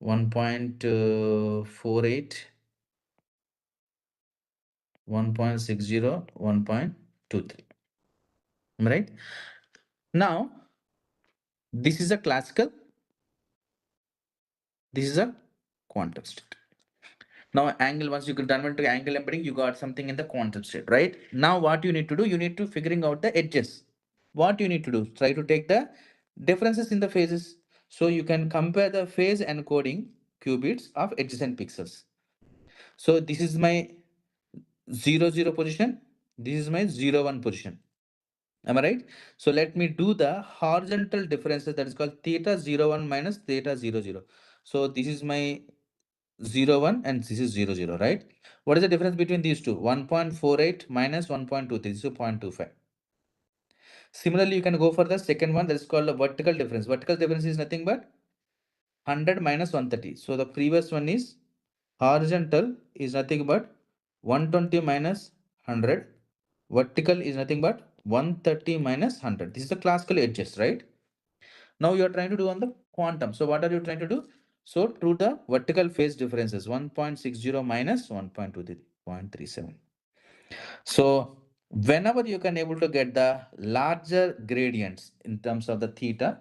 1.48, 1.60, 1.23. Right? Now, this is a classical, this is a quantum state. Now angle, once you could convert to angle embedding, you got something in the quantum state, right? Now what you need to do, you need to figuring out the edges. What you need to do, try to take the differences in the phases. So you can compare the phase encoding qubits of adjacent pixels. So this is my 0, 0 position. This is my 0, 1 position. Am I right? So let me do the horizontal differences, that is called theta 0, 1 minus theta 0, 0. So this is my 0, 1 and this is 0, 0, right? What is the difference between these two? 1.48 minus 1.23, so 0.25. Similarly, you can go for the second one, that is called the vertical difference. Vertical difference is nothing but 100 minus 130. So the previous one is horizontal is nothing but 120 minus 100. Vertical is nothing but 130 minus 100. This is the classical edges, right? Now you are trying to do on the quantum. So what are you trying to do? So to the vertical phase differences, 1.60 minus 1.23, So whenever you can able to get the larger gradients in terms of the theta,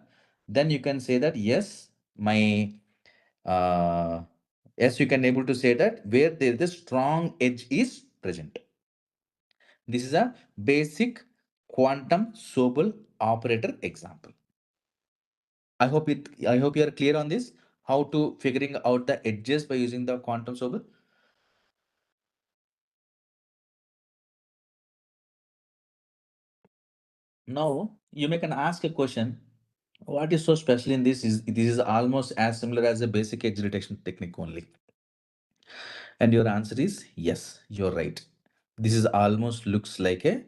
then you can say that yes, my yes, you can able to say that where there is a strong edge is present. This is a basic quantum Sobel operator example. I hope you are clear on this, how to figuring out the edges by using the quantum Sobel. Now you may can ask a question. What is so special in this is almost as similar as a basic edge detection technique only. And your answer is yes, you're right. This is almost looks like a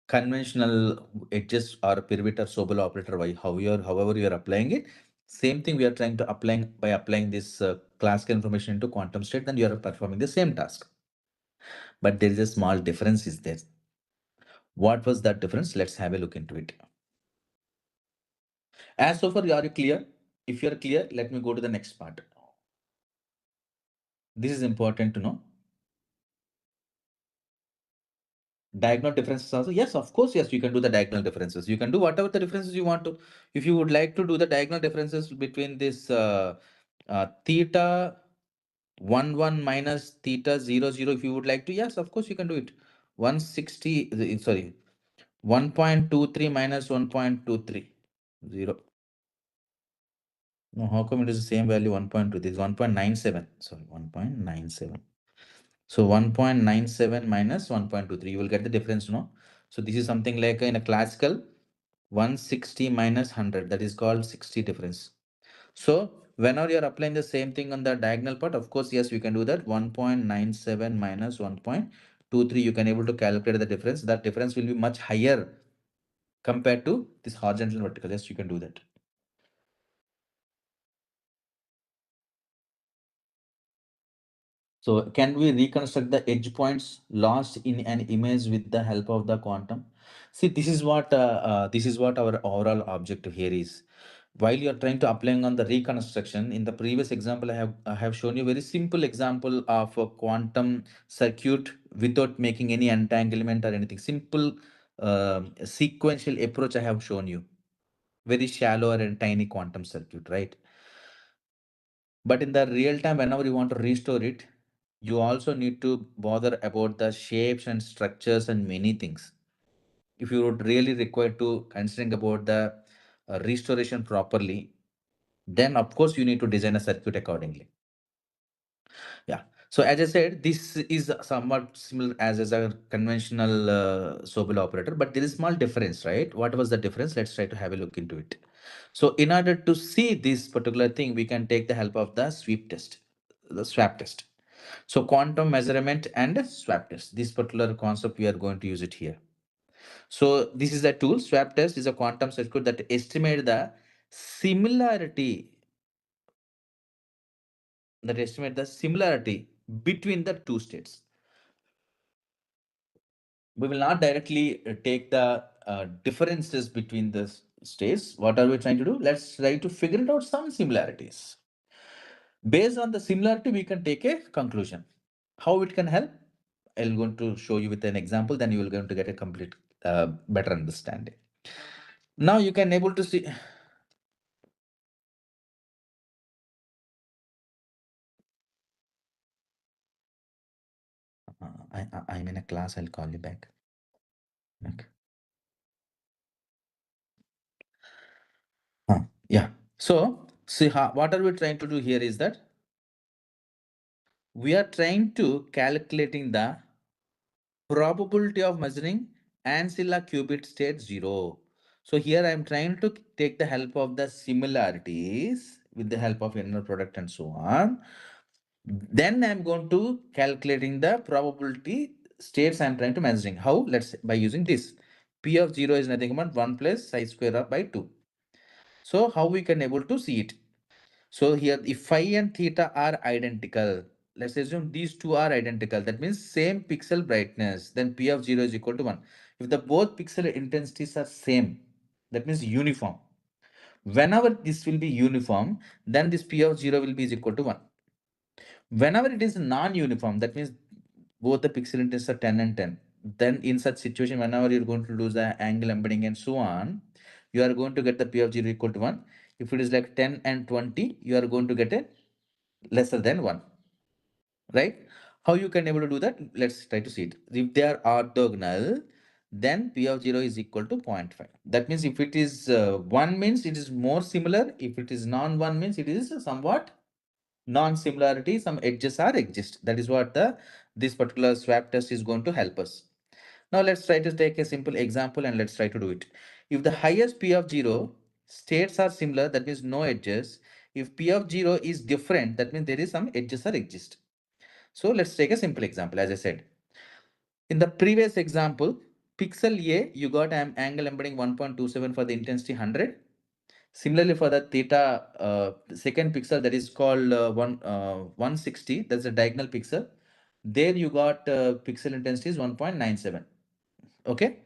conventional edges or pivot or Sobel operator by however you're applying it. Same thing we are trying to applying by applying this classical information into quantum state, then you are performing the same task. But there is a small difference is there. What was that difference? Let's have a look into it. As so far, are you clear? If you're clear, let me go to the next part. This is important to know. Diagonal differences also. Yes, of course, yes, you can do the diagonal differences. You can do whatever the differences you want to. If you would like to do the diagonal differences between this theta 1 1 minus theta 0 0, if you would like to, yes, of course, you can do it. 160, sorry, 1.23 minus 1.23, 0. No, how come it is the same value 1.2? This is 1.97. Sorry, 1.97. So 1.97 minus 1.23, you will get the difference, no? So this is something like in a classical 160 minus 100, that is called 60 difference. So whenever you're applying the same thing on the diagonal part, of course, yes, you can do that. 1.97 minus 1.23, you can able to calculate the difference. That difference will be much higher compared to this horizontal and vertical. Yes, you can do that. So can we reconstruct the edge points lost in an image with the help of the quantum? See, this is what our overall objective here is. While you are trying to applying on the reconstruction, in the previous example, I have shown you a very simple example of a quantum circuit without making any entanglement or anything. Simple sequential approach I have shown you. Very shallow and tiny quantum circuit, right? But in the real time, whenever you want to restore it, you also need to bother about the shapes and structures and many things. If you would really require to considering about the restoration properly, then of course you need to design a circuit accordingly. Yeah. So as I said, this is somewhat similar as a conventional Sobel operator, but there is small difference, right? What was the difference? Let's try to have a look into it. So in order to see this particular thing, we can take the help of the sweep test, the swap test. So quantum measurement and swap test. This particular concept we are going to use it here. So this is a tool. Swap test is a quantum circuit that estimate the similarity between the two states. We will not directly take the differences between the states. What are we trying to do? Let's try to figure it out some similarities. Based on the similarity, we can take a conclusion. How it can help? I'm going to show you with an example, then you will going to get a complete better understanding. Now you can able to see. I'm in a class. I'll call you back. Okay. Yeah. So see what are we trying to do here is that we are trying to calculating the probability of measuring ancilla qubit state 0. So here I am trying to take the help of the similarities with the help of inner product and so on. Then I'm going to calculating the probability states I'm trying to measuring. How? Let's by using this. P of 0 is nothing but 1 plus psi square by 2. So how we can able to see it? So here if phi and theta are identical, let's assume these two are identical. That means same pixel brightness. Then P of 0 is equal to 1. If the both pixel intensities are same, that means uniform. Whenever this will be uniform, then this P of 0 will be is equal to 1. Whenever it is non-uniform, that means both the pixel intensities are 10 and 10. Then in such situation, whenever you're going to lose the angle embedding and so on, you are going to get the P of 0 equal to 1. If it is like 10 and 20, you are going to get a lesser than 1. Right? How you can able to do that? Let's try to see it. If they are orthogonal, then P of 0 is equal to 0.5. That means if it is 1 means it is more similar. If it is non-1 means it is somewhat non-similarity, some edges are exist. That is what this particular swap test is going to help us. Now let's try to take a simple example and let's try to do it. If the highest P of 0 states are similar, that means no edges. If P of 0 is different, that means there is some edges are exist. So let's take a simple example. As I said, in the previous example, pixel A, you got an angle embedding 1.27 for the intensity 100. Similarly, for the theta second pixel, that is called 160, that's a diagonal pixel. There you got pixel intensity is 1.97. Okay.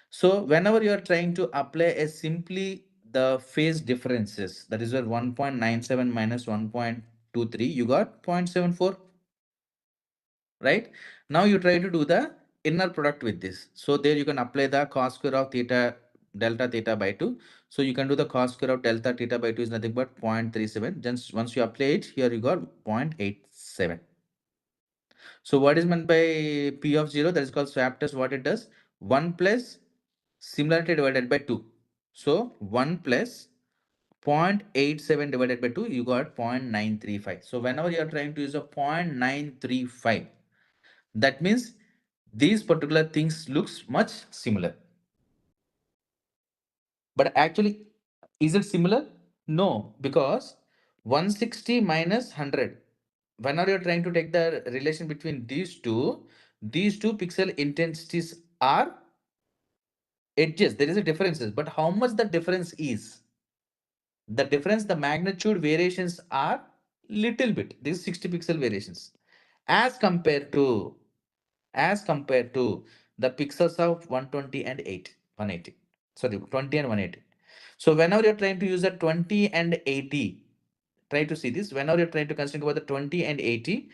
So whenever you are trying to apply a simply the phase differences, that is where 1.97 minus 1.23, you got 0.74, right? Now you try to do the inner product with this. So there you can apply the cos square of theta delta theta by 2. So you can do the cos square of delta theta by 2 is nothing but 0.37. Just once you apply it, here you got 0.87. So what is meant by P of 0? That is called swap test. What it does? 1 plus similarity divided by 2. So 1 plus 0.87 divided by 2, you got 0.935. So whenever you are trying to use a 0.935, that means these particular things looks much similar. But actually, is it similar? No, because 160 minus 100. Whenever you're trying to take the relation between these two pixel intensities are edges. There is a differences, but how much the difference is? The difference, the magnitude variations are little bit. These 60 pixel variations, as compared to the pixels of 120 and 180. Sorry, 20 and 180. So whenever you're trying to use a 20 and 80, try to see this. Whenever you're trying to consider about the 20 and 80,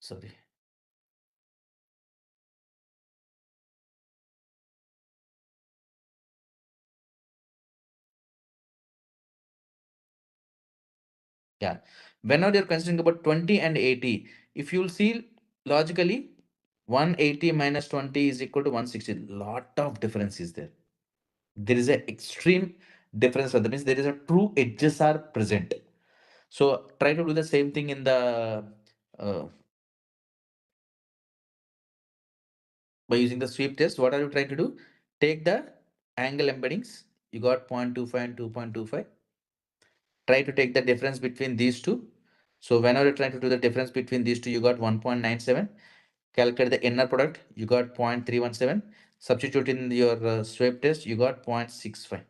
sorry. Yeah. Whenever you're considering about 20 and 80, if you'll see logically, 180 minus 20 is equal to 160. Lot of difference is there. There is an extreme difference. That means there is a true edges are present. So try to do the same thing in the uh, by using the sweep test. What are you trying to do? Take the angle embeddings. You got 0.25 and 2.25. Try to take the difference between these two. So whenever you're trying to do the difference between these two, you got 1.97. Calculate the inner product, you got 0.317. Substitute in your sweep test, you got 0.65.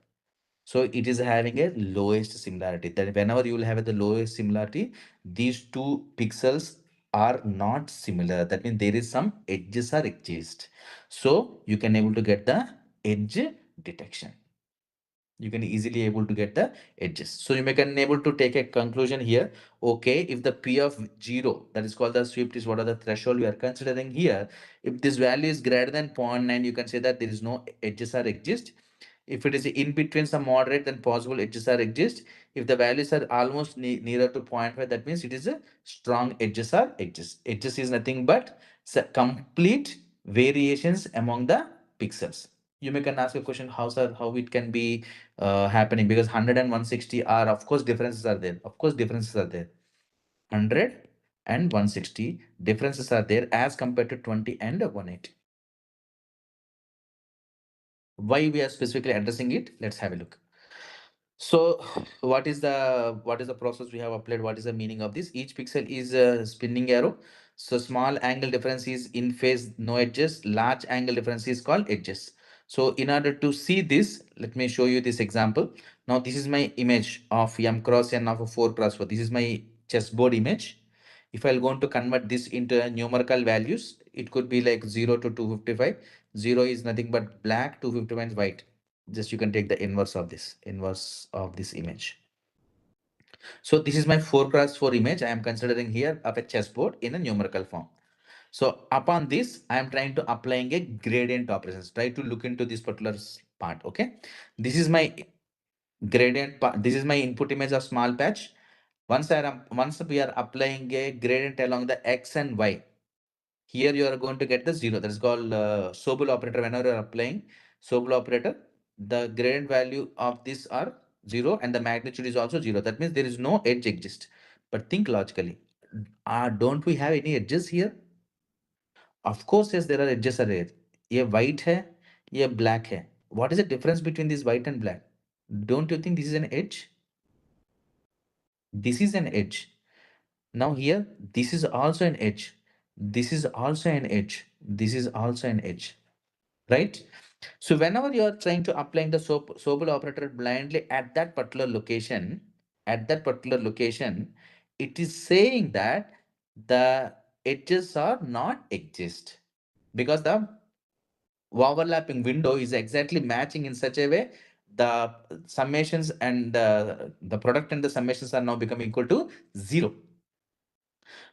So it is having a lowest similarity. That whenever you will have the lowest similarity, these two pixels are not similar. That means there is some edges are exist. So you can able to get the edge detection. You can easily able to get the edges. So you may can able to take a conclusion here. Okay, if the P of 0, that is called the sweep is what are the threshold we are considering here. If this value is greater than 0.9, you can say that there is no edges are exist. If it is in between some moderate, then possible edges are exist. If the values are almost nearer to 0.5, that means it is a strong edges are exist. Edges is nothing but complete variations among the pixels. You may can ask a question, how sir, how it can be happening, because 100 and 160 are, of course differences are there. Of course differences are there. 100 and 160 differences are there as compared to 20 and 180. Why we are specifically addressing it? Let's have a look. So what is the process we have applied? What is the meaning of this? Each pixel is a spinning arrow. So small angle difference is in phase, no edges. Large angle difference is called edges. So in order to see this, let me show you this example. Now this is my image of m cross n of a 4 cross 4. This is my chessboard image. If I'm going to convert this into numerical values, it could be like 0 to 255. 0 is nothing but black, 251 is white. Just you can take the inverse of this image. So this is my 4 cross 4 image I am considering here of a chessboard in a numerical form. So upon this, I am trying to applying a gradient operations. Try to look into this particular part. Okay, this is my gradient part. This is my input image of small patch. Once we are applying a gradient along the x and y, here you are going to get the 0. That is called Sobel operator. Whenever you are applying Sobel operator, the gradient value of this are 0 and the magnitude is also 0. That means there is no edge exist. But think logically. Don't we have any edges here? Of course, yes, there are edges are there. ये white है, ये black है. What is the difference between this white and black? Don't you think this is an edge? This is an edge. Now here, this is also an edge. This is also an edge. This is also an edge, right? So whenever you are trying to applying the Sobel operator blindly at that particular location, it is saying that the edges are not exist because the overlapping window is exactly matching in such a way the summations and the product and the summations are now becoming equal to 0.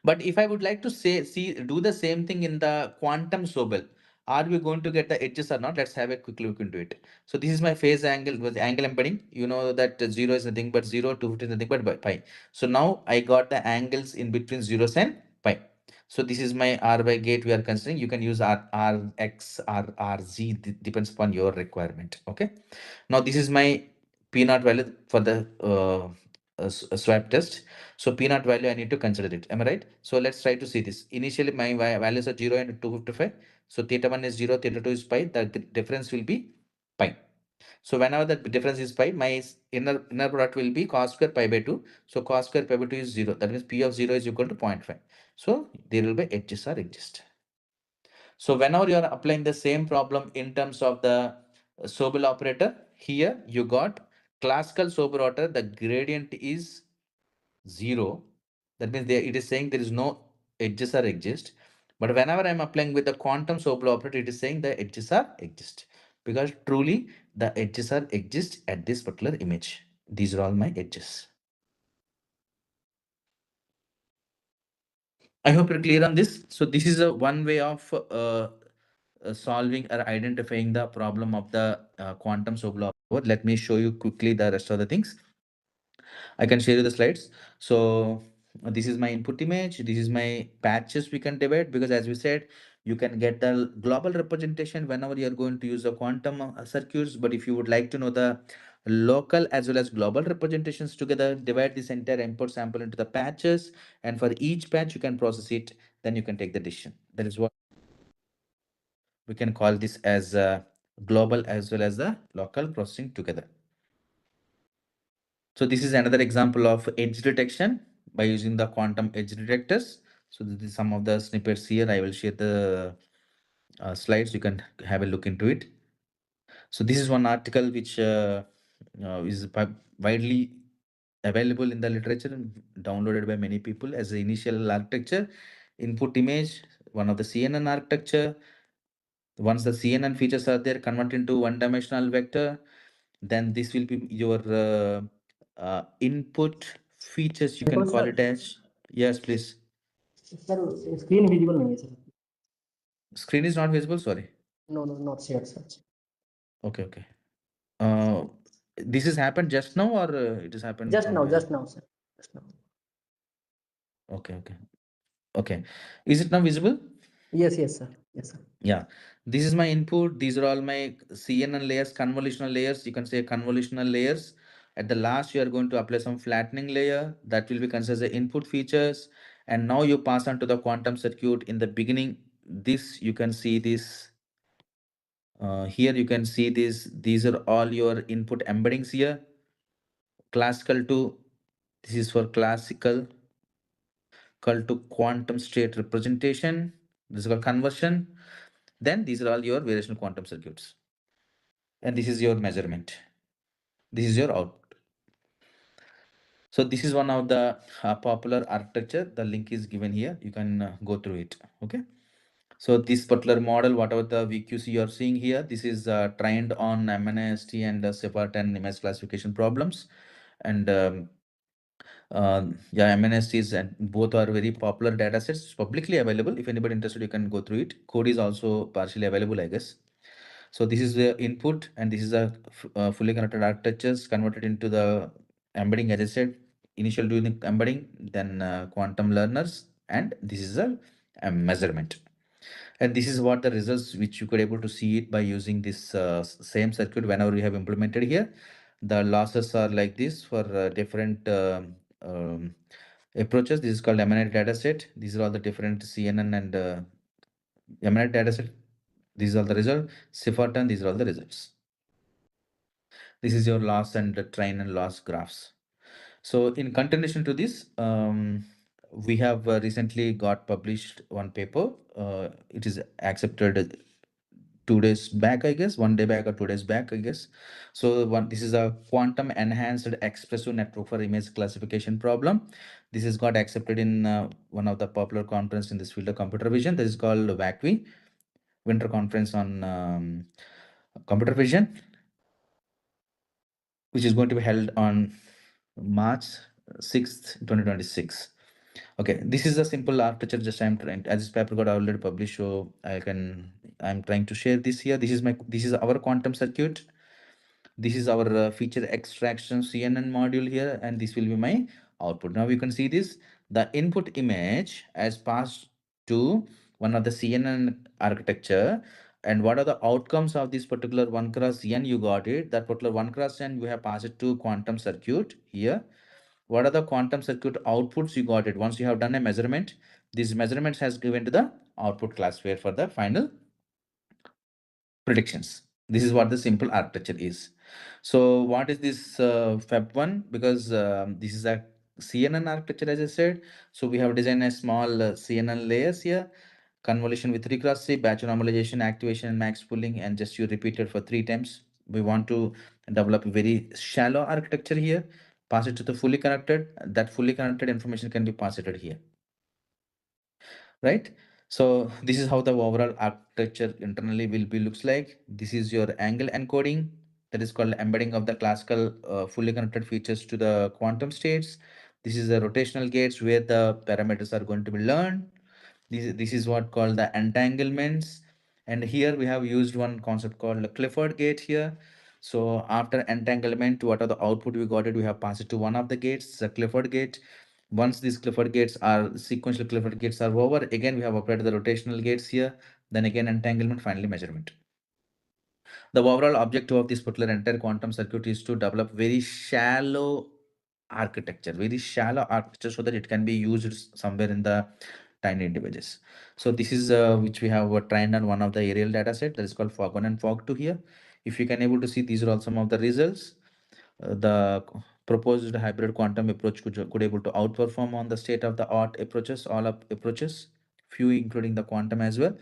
But if I would like to do the same thing in the quantum Sobel, are we going to get the edges or not? Let's have a quick look into it. So this is my phase angle with angle embedding. You know that 0 is nothing but 0, 250 is nothing but pi. So now I got the angles in between zeros and pi. So this is my R by gate we are considering. You can use R X, R Z, depends upon your requirement. Okay. Now this is my P naught value for the swap test. So P naught value, I need to consider it. Am I right? So let's try to see this. Initially, my values are 0 and 255. So theta 1 is 0, theta 2 is pi. The difference will be pi. So whenever the difference is pi, my inner product will be cos square pi by 2. So cos square pi by 2 is 0. That means P of 0 is equal to 0.5. So there will be edges are exist. So whenever you are applying the same problem in terms of the Sobel operator, here you got classical Sobel operator, the gradient is 0. That means it is saying there is no edges are exist. But whenever I'm applying with the quantum Sobel operator, it is saying the edges are exist. Because truly the edges are exist at this particular image. These are all my edges. I hope you're clear on this. So this is a one way of solving or identifying the problem of the quantum Sobel operator. Let me show you quickly the rest of the things. I can share you the slides. So this is my input image. This is my patches we can divide because as we said, you can get the global representation whenever you are going to use the quantum circuits. But if you would like to know the local as well as global representations together, divide this entire input sample into the patches. And for each patch, you can process it. Then you can take the decision. That is what we can call this as global as well as the local processing together. So this is another example of edge detection by using the quantum edge detectors. So this is some of the snippets here. I will share the slides. You can have a look into it. So this is one article which is widely available in the literature and downloaded by many people as the initial architecture. Input image, one of the CNN architecture. Once the CNN features are there, convert into one-dimensional vector. Then this will be your input features. You can Because call sir, it as. Yes, please. sir, screen visible नहीं है sir. Screen is not visible. Sorry. No, no, not shared sir. Okay, okay. Uh, this has happened just now, or it has happened from earlier? Just now, sir. Just now. Okay, okay, okay. Is it now visible? Yes, yes, sir. Yes, sir. Yeah, this is my input. These are all my CNN layers, convolutional layers. You can say convolutional layers. At the last, you are going to apply some flattening layer that will be considered the input features. And now you pass on to the quantum circuit. In the beginning, this you can see this. Here you can see this. These are all your input embeddings here. Classical to this is for classical called to quantum state representation. This is called conversion. Then these are all your variational quantum circuits. And this is your measurement. This is your output. So this is one of the popular architecture. The link is given here. You can go through it. Okay. So this particular model, whatever the VQC you are seeing here, this is trained on MNIST and CEPAT and image classification problems. And yeah, MNIST is and both are very popular data sets, publicly available. If anybody interested, you can go through it. Code is also partially available, I guess. So this is the input, and this is a fully connected architectures converted into the embedding. As I said, initial doing the embedding, then quantum learners, and this is a measurement. And this is what the results which you could able to see it by using this same circuit whenever we have implemented here. The losses are like this for different approaches. This is called MNI dataset. These are all the different CNN and MNI dataset. These are the result. Sifferton, these are all the results. This is your loss and the train and loss graphs. So in continuation to this, we have recently got published one paper. It is accepted 2 days back, I guess, 1 day back or 2 days back, I guess. So this is a quantum enhanced expressive network for image classification problem. This has got accepted in one of the popular conference in this field of computer vision. This is called WACV, Winter Conference on Computer Vision, which is going to be held on March 6th, 2026. Okay, this is a simple architecture. Just I'm trying, as this paper got already published, so I'm trying to share this here. This is our quantum circuit. This is our feature extraction CNN module here, and this will be my output. Now you can see this, the input image as passed to one of the CNN architecture, and what are the outcomes of this particular 1 cross n. You got it, that particular 1 cross n you have passed it to quantum circuit here. What are the quantum circuit outputs? You got it. Once you have done a measurement, these measurements has given to the output classifier for the final predictions. This is what the simple architecture is. So what is this Fab1? Because this is a CNN architecture, as I said. So we have designed a small CNN layers here, convolution with recursive, batch normalization, activation, max pooling, and just you repeat it for 3 times. We want to develop a very shallow architecture here, pass it to the fully connected. That fully connected information can be passed here, right? So this is how the overall architecture internally will be looks like. This is your angle encoding, that is called embedding of the classical fully connected features to the quantum states. This is the rotational gates where the parameters are going to be learned. This is what called the entanglements. And here we have used one concept called the Clifford gate here. So after entanglement, what are the output we got it? We have passed it to one of the gates, the Clifford gate. Once these Clifford gates are sequential Clifford gates are over, again we have applied the rotational gates here, then again entanglement, finally measurement. The overall objective of this particular entire quantum circuit is to develop very shallow architecture, so that it can be used somewhere in the tiny devices. So this is which we have trained on one of the aerial data set, that is called fog1 and fog2 here. If you can able to see, these are all some of the results. The proposed hybrid quantum approach could able to outperform on the state of the art approaches, approaches, few including the quantum as well.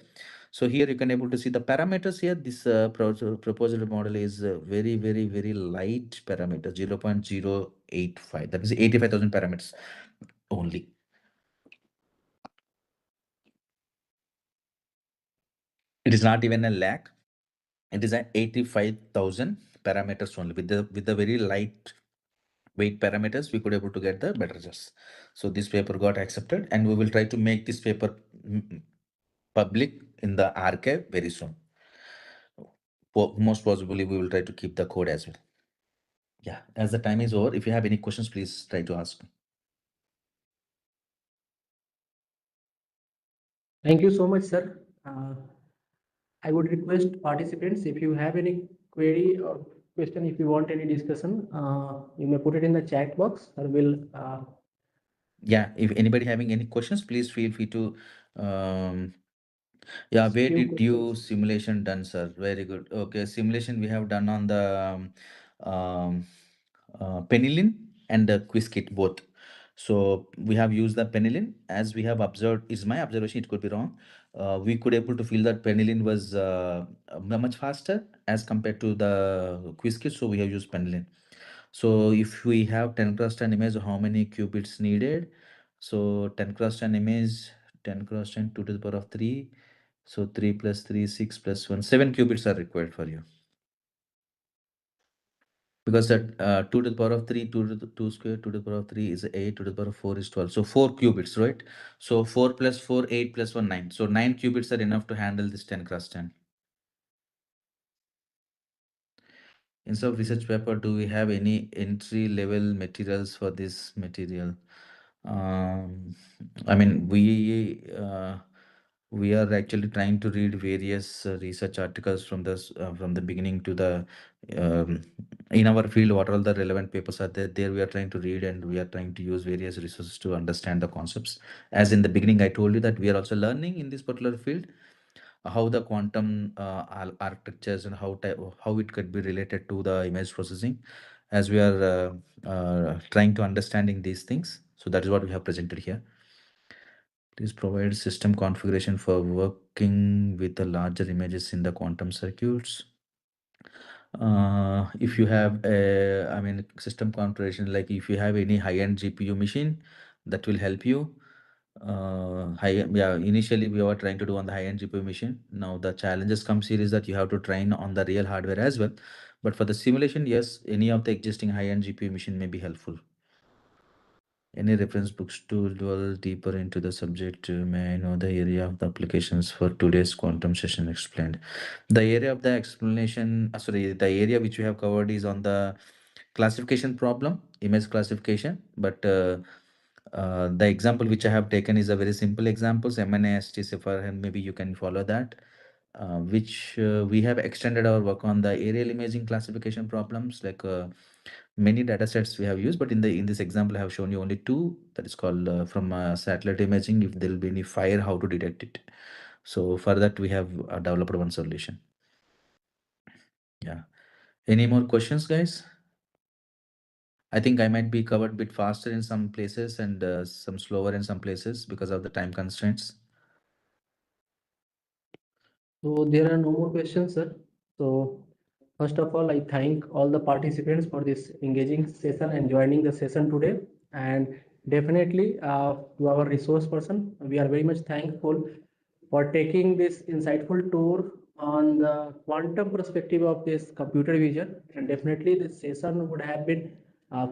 So here you can able to see the parameters here. This proposed model is very light parameter, 0.085. That is 85,000 parameters only. It is not even a lakh. It is a 85,000 parameters only. With the very light weight parameters, we could able to get the better results. So this paper got accepted, and we will try to make this paper public in the archive very soon. Most possibly, we will try to keep the code as well. Yeah, as the time is over, if you have any questions, please try to ask. Thank you so much, sir. I would request participants, if you have any query or question, if you want any discussion, you may put it in the chat box, or will Yeah, if anybody having any questions, please feel free to yeah, where few did you questions. simulation done, sir? Very good. Okay, simulation we have done on the Penilin and the Quiskit both. So we have used the Penilin, as we have observed, is my observation, it could be wrong. We could able to feel that Penilin was much faster as compared to the Quiskit, so we have used Penilin. So if we have 10 cross 10 image, how many qubits needed? So 10 cross 10 image, 10 cross 10, 2 to the power of 3. So 3 plus 3, 6 plus 1, 7 qubits are required for you. Because that 2 to the power of 3, 2 to the 2 square, 2 to the power of 3 is 8, 2 to the power of 4 is 12. So 4 qubits, right? So 4 plus 4, 8 plus 1, 9. So 9 qubits are enough to handle this 10 cross 10. Instead of research paper, do we have any entry level materials for this material? I mean, we are actually trying to read various research articles from the beginning to the um, in our field. What all the relevant papers are there? There we are trying to read, and we are trying to use various resources to understand the concepts. As in the beginning, I told you that we are also learning in this particular field. how the quantum architectures and how it could be related to the image processing, as we are trying to understanding these things. So that is what we have presented here. Please provide system configuration for working with the larger images in the quantum circuits. If you have a, I mean, system configuration, like if you have any high-end GPU machine, that will help you. Yeah, initially we were trying to do on the high-end GPU machine. Now the challenges comes here is that you have to train on the real hardware as well. But for the simulation, yes, any of the existing high-end GPU machine may be helpful. Any reference books to delve deeper into the subject? May I know the area of the applications for today's quantum session explained? The area of the explanation, sorry, the area which we have covered is on the classification problem, image classification. But the example which I have taken is a very simple examples, MNAST, CIFAR, and maybe you can follow that. Which we have extended our work on the aerial imaging classification problems, like many data sets we have used, but in this example I have shown you only two, that is called from satellite imaging, if there will be any fire, how to detect it. So for that we have developed one solution. Yeah, any more questions, guys? I think I might be covered a bit faster in some places and some slower in some places because of the time constraints. So there are no more questions, sir. So first of all, I thank all the participants for this engaging session and joining the session today. And definitely to our resource person, we are very much thankful for taking this insightful tour on the quantum perspective of this computer vision. And definitely this session would have been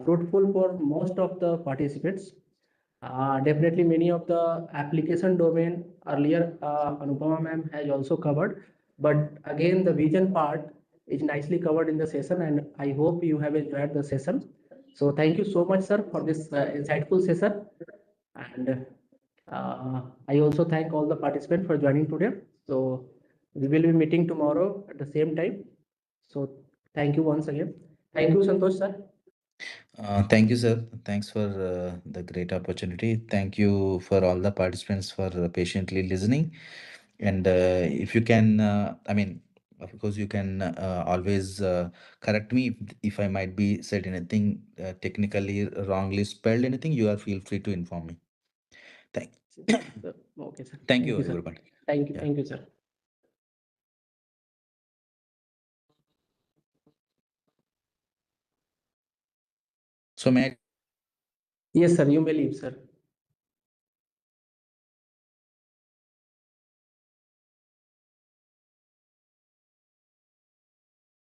fruitful for most of the participants. Definitely many of the application domain earlier Anupama ma'am has also covered, but again the vision part is nicely covered in the session, and I hope you have enjoyed the session. So thank you so much, sir, for this insightful session. And I also thank all the participants for joining today. So we will be meeting tomorrow at the same time. So thank you once again. Thank you, Santosh sir. Thank you, sir. Thanks for the great opportunity. Thank you for all the participants for patiently listening. And if you can, I mean, of course, you can always correct me if I might be said anything technically wrongly spelled anything. You are feel free to inform me. Thank, Okay, sir. thank you, Sir. everyone. Thank you. Yeah. Thank you, sir. So may I Yes, sir. You may leave, sir.